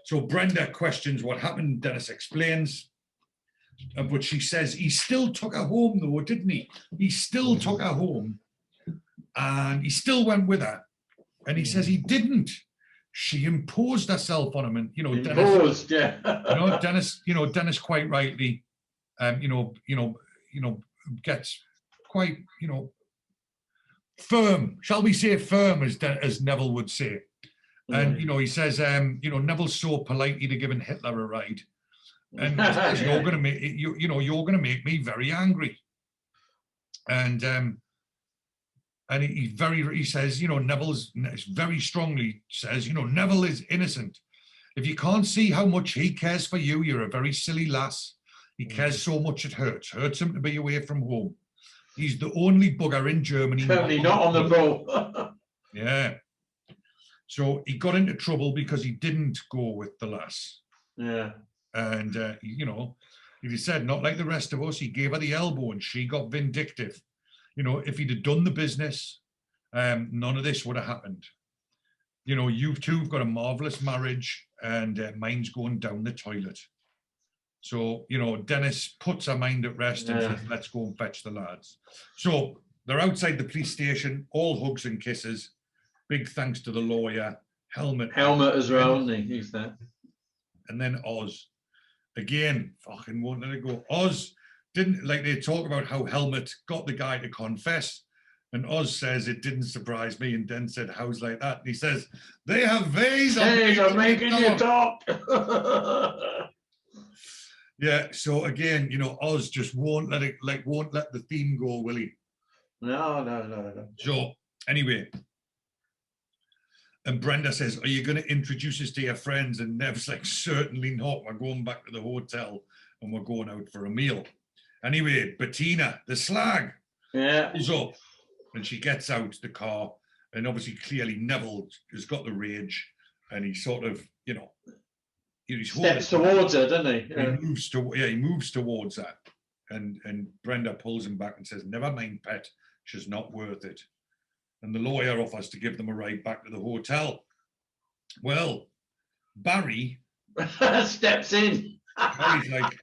So Brenda questions what happened. Dennis explains. But she says he still took her home, though, didn't he? He still took her home. And he still went with her. And he says he didn't. She imposed herself on him. And, Dennis, Dennis quite rightly, gets quite, firm. Shall we say firm, as Neville would say. And, he says, Neville's so polite he'd have given Hitler a ride. And he says, you're going to make me very angry. And he says, Neville's very strongly says, Neville is innocent. If you can't see how much he cares for you, you're a very silly lass. He cares so much it hurts him to be away from home. He's the only bugger in Germany. Certainly not on the ball. Yeah. So he got into trouble because he didn't go with the lass. Yeah. And, he said, not like the rest of us, he gave her the elbow and she got vindictive. If he'd have done the business, none of this would have happened. You two have got a marvelous marriage and mine's going down the toilet. So, Dennis puts her mind at rest and says, let's go and fetch the lads. So they're outside the police station, all hugs and kisses. Big thanks to the lawyer, Helmut as well, isn't he? He's there. And then Oz. Again, fucking won't let it go. Oz didn't, they talk about how Helmut got the guy to confess. And Oz says, it didn't surprise me. And Den said, how's like that? And he says, they have ways of making you talk. Yeah, so again, Oz just won't let the theme go, will he? No. So, anyway. And Brenda says, are you going to introduce us to your friends? And Nev's like, certainly not. We're going back to the hotel and we're going out for a meal. Anyway, Bettina, the slag, pulls up and she gets out the car. And obviously, clearly, Neville has got the rage and he sort of, he steps towards her, doesn't he? Yeah. He moves towards her. And Brenda pulls him back and says, never mind, Pet, she's not worth it. And the lawyer offers to give them a ride back to the hotel. Well, Barry steps in. Barry's like,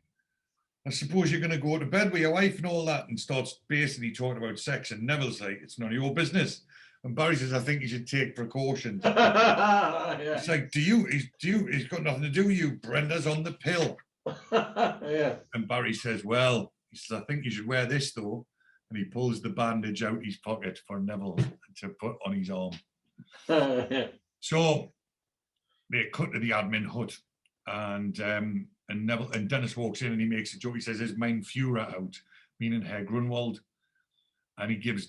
I suppose you're going to go to bed with your wife and all that, and starts basically talking about sex. And Neville's like, it's none of your business. And Barry says, I think you should take precautions. It's like, it's got nothing to do with you. Brenda's on the pill. And Barry says, well, he says, I think you should wear this though. And he pulls the bandage out his pocket for Neville to put on his arm. So they cut to the admin hut, and Neville and Dennis walks in and he makes a joke. He says, "Is mein Führer out?" Meaning Herr Grunwald. And he gives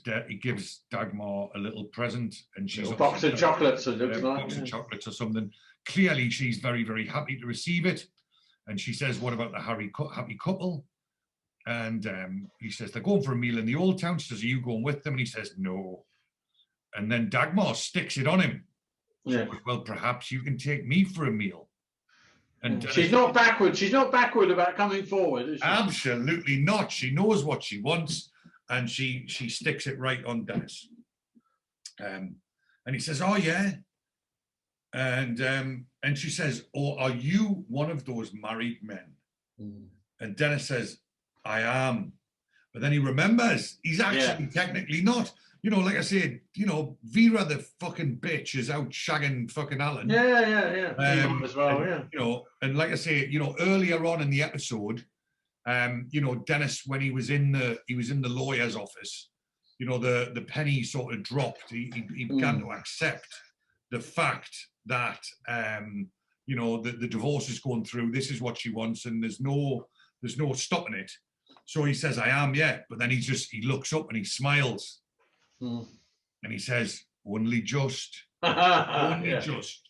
Dagmar a little present, and she's a box of chocolates. It looks like box of chocolates or something. Clearly, she's very, very happy to receive it. And she says, "What about the happy couple?" And he says, they're going for a meal in the old town. She says, are you going with them? And he says, no. And then Dagmar sticks it on him. Yeah. Says, well, perhaps you can take me for a meal. And she's not backward. She's not backward about coming forward, is she? Absolutely not. She knows what she wants. and she sticks it right on Dennis. And he says, "Oh yeah," and she says, "Oh, are you one of those married men?" And Dennis says, "I am," but then he remembers he's actually technically not. You know, like I said, you know, Vera the fucking bitch is out shagging fucking Alan. Yeah. As well, and, you know, and like I say, you know, earlier on in the episode, you know, Dennis, when he was in the lawyer's office, you know, the penny sort of dropped. He began to accept the fact that you know, the divorce is going through. This is what she wants, and there's no stopping it. So he says, "I am," yeah. But then he looks up and he smiles. And he says, "Only just," only just.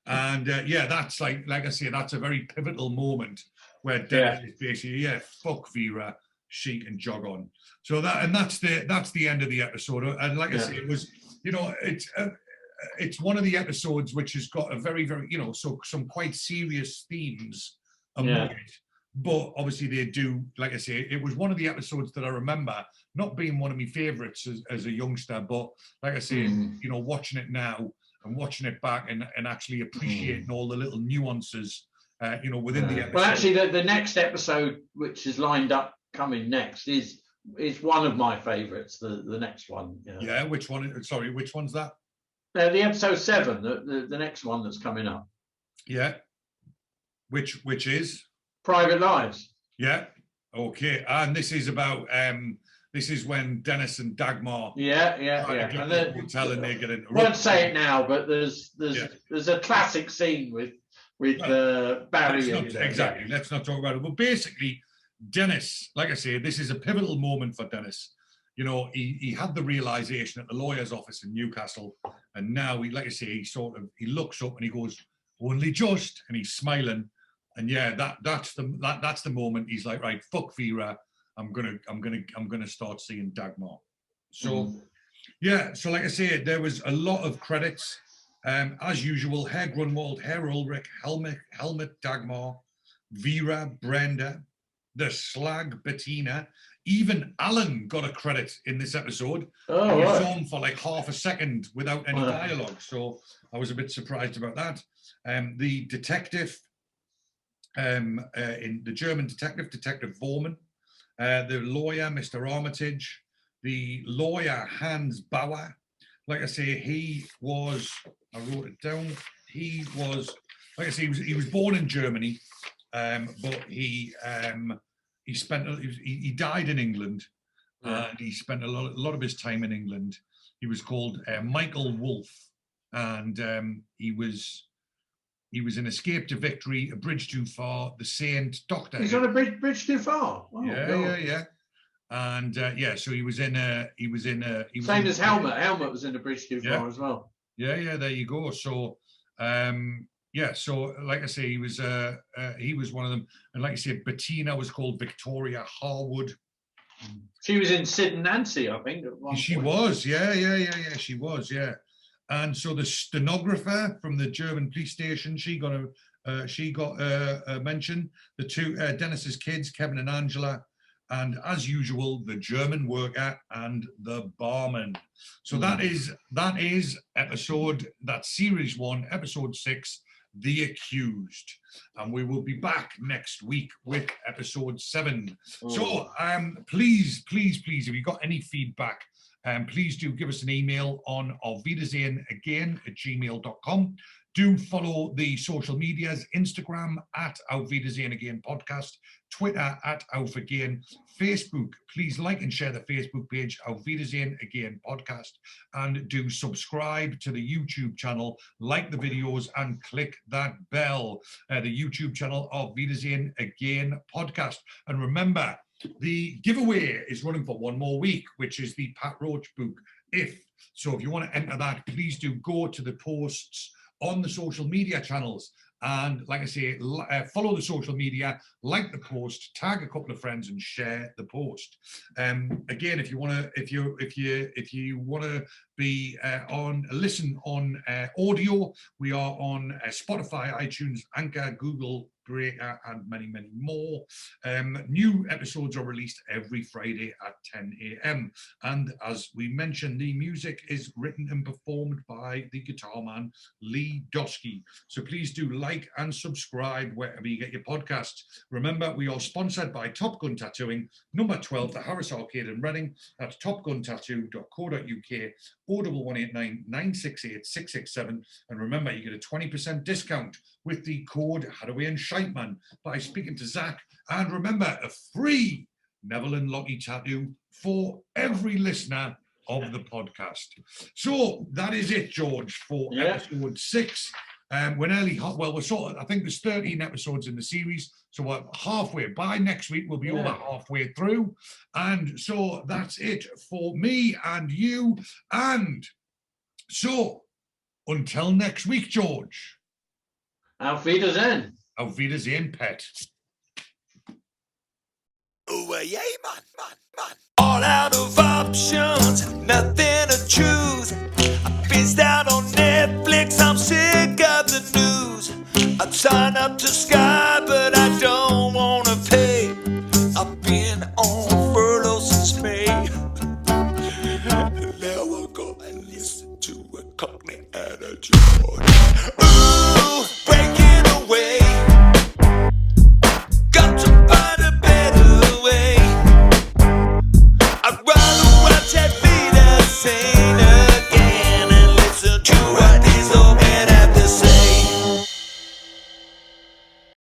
And that's like I say, that's a very pivotal moment where Dennis is basically, fuck Vera, she can jog on. So that's the end of the episode. And like I say, it was, you know, it's one of the episodes which has got a very, very, you know, so some quite serious themes among it. But obviously they do, like I say, it was one of the episodes that I remember not being one of my favourites as a youngster, but like I say, you know, watching it now and watching it back and actually appreciating all the little nuances, you know, within the episode. Well, actually, the next episode, which is lined up coming next, is one of my favourites, the next one. Yeah, which one? Sorry, which one's that? The episode 7, the next one that's coming up. Yeah. Which is? Private Lives. Yeah. Okay. And this is about this is when Dennis and Dagmar And hotel and they get in. Won't say it now, but there's a classic scene with Barry. Exactly. Let's not talk about it. But basically, Dennis, like I say, this is a pivotal moment for Dennis. You know, he had the realization at the lawyer's office in Newcastle, and now he, like I say, he looks up and he goes, "Only just," and he's smiling. And that's the moment he's like, right, fuck Vera, I'm gonna start seeing Dagmar. So so like I say, there was a lot of credits, as usual. Herr Grunwald, Herr Ulrich, Helmut, Dagmar, Vera, Brenda, the Slag, Bettina, even Alan got a credit in this episode. He was on for like half a second without any dialogue, so I was a bit surprised about that. The detective. In the German Detective Vormann, the lawyer, Mr. Armitage, the lawyer, Hans Bauer. Like I say, I wrote it down, he was, like I say, he was born in Germany, but he died in England, and he spent a lot of his time in England. He was called Michael Wolff, and he was in Escape to Victory, A Bridge Too Far, The Saint, Doctor. He's on A Bridge Too Far. Oh, yeah. And so he was in same as Helmut. Helmut was in A Bridge Too Far as well. Yeah. There you go. So so like I say, he was one of them. And like I said, Bettina was called Victoria Harwood. She was in Sid and Nancy, I think. She was. Yeah. She was. Yeah. And so the stenographer from the German police station, she got a mention. The two Dennis's kids, Kevin and Angela, and as usual, the German worker and the barman. So that is series 1, episode 6, The Accused, and we will be back next week with episode 7. So please, if you got any feedback, please do give us an email on Auf Wiedersehen Again @gmail.com. Do follow the social medias, Instagram @Auf Wiedersehen Again Podcast, Twitter @Auf Again, Facebook. Please like and share the Facebook page, Auf Wiedersehen Again Podcast, and do subscribe to the YouTube channel, like the videos, and click that bell. The YouTube channel of Wiedersehen Again Podcast. And remember, the giveaway is running for one more week, which is the Pat Roach book. So if you want to enter that, please do go to the posts on the social media channels, and like I say, follow the social media, like the post, tag a couple of friends, and share the post. Again, if you want to be listen on audio, we are on Spotify, iTunes, Anchor, Google Greater, and many, many more. New episodes are released every Friday at 10 a.m. And as we mentioned, the music is written and performed by the guitar man, Lee Dosky. So please do like and subscribe wherever you get your podcasts. Remember, we are sponsored by Top Gun Tattooing, number 12, the Harris Arcade in Reading. That's topguntattoo.co.uk, 01189 968 667. And remember, you get a 20% discount with the code Hadaway and Shiteman by speaking to Zach. And remember, a free Neville and Lockie tattoo for every listener of the podcast. So that is it, George, for episode 6. We're nearly, we're sort of, I think there's 13 episodes in the series, so we're halfway. By next week, we'll be over halfway through. And so that's it for me and you. And so, until next week, George. Auf Wiedersehen. Auf Wiedersehen Pet. Oh, yeah, man. All out of options.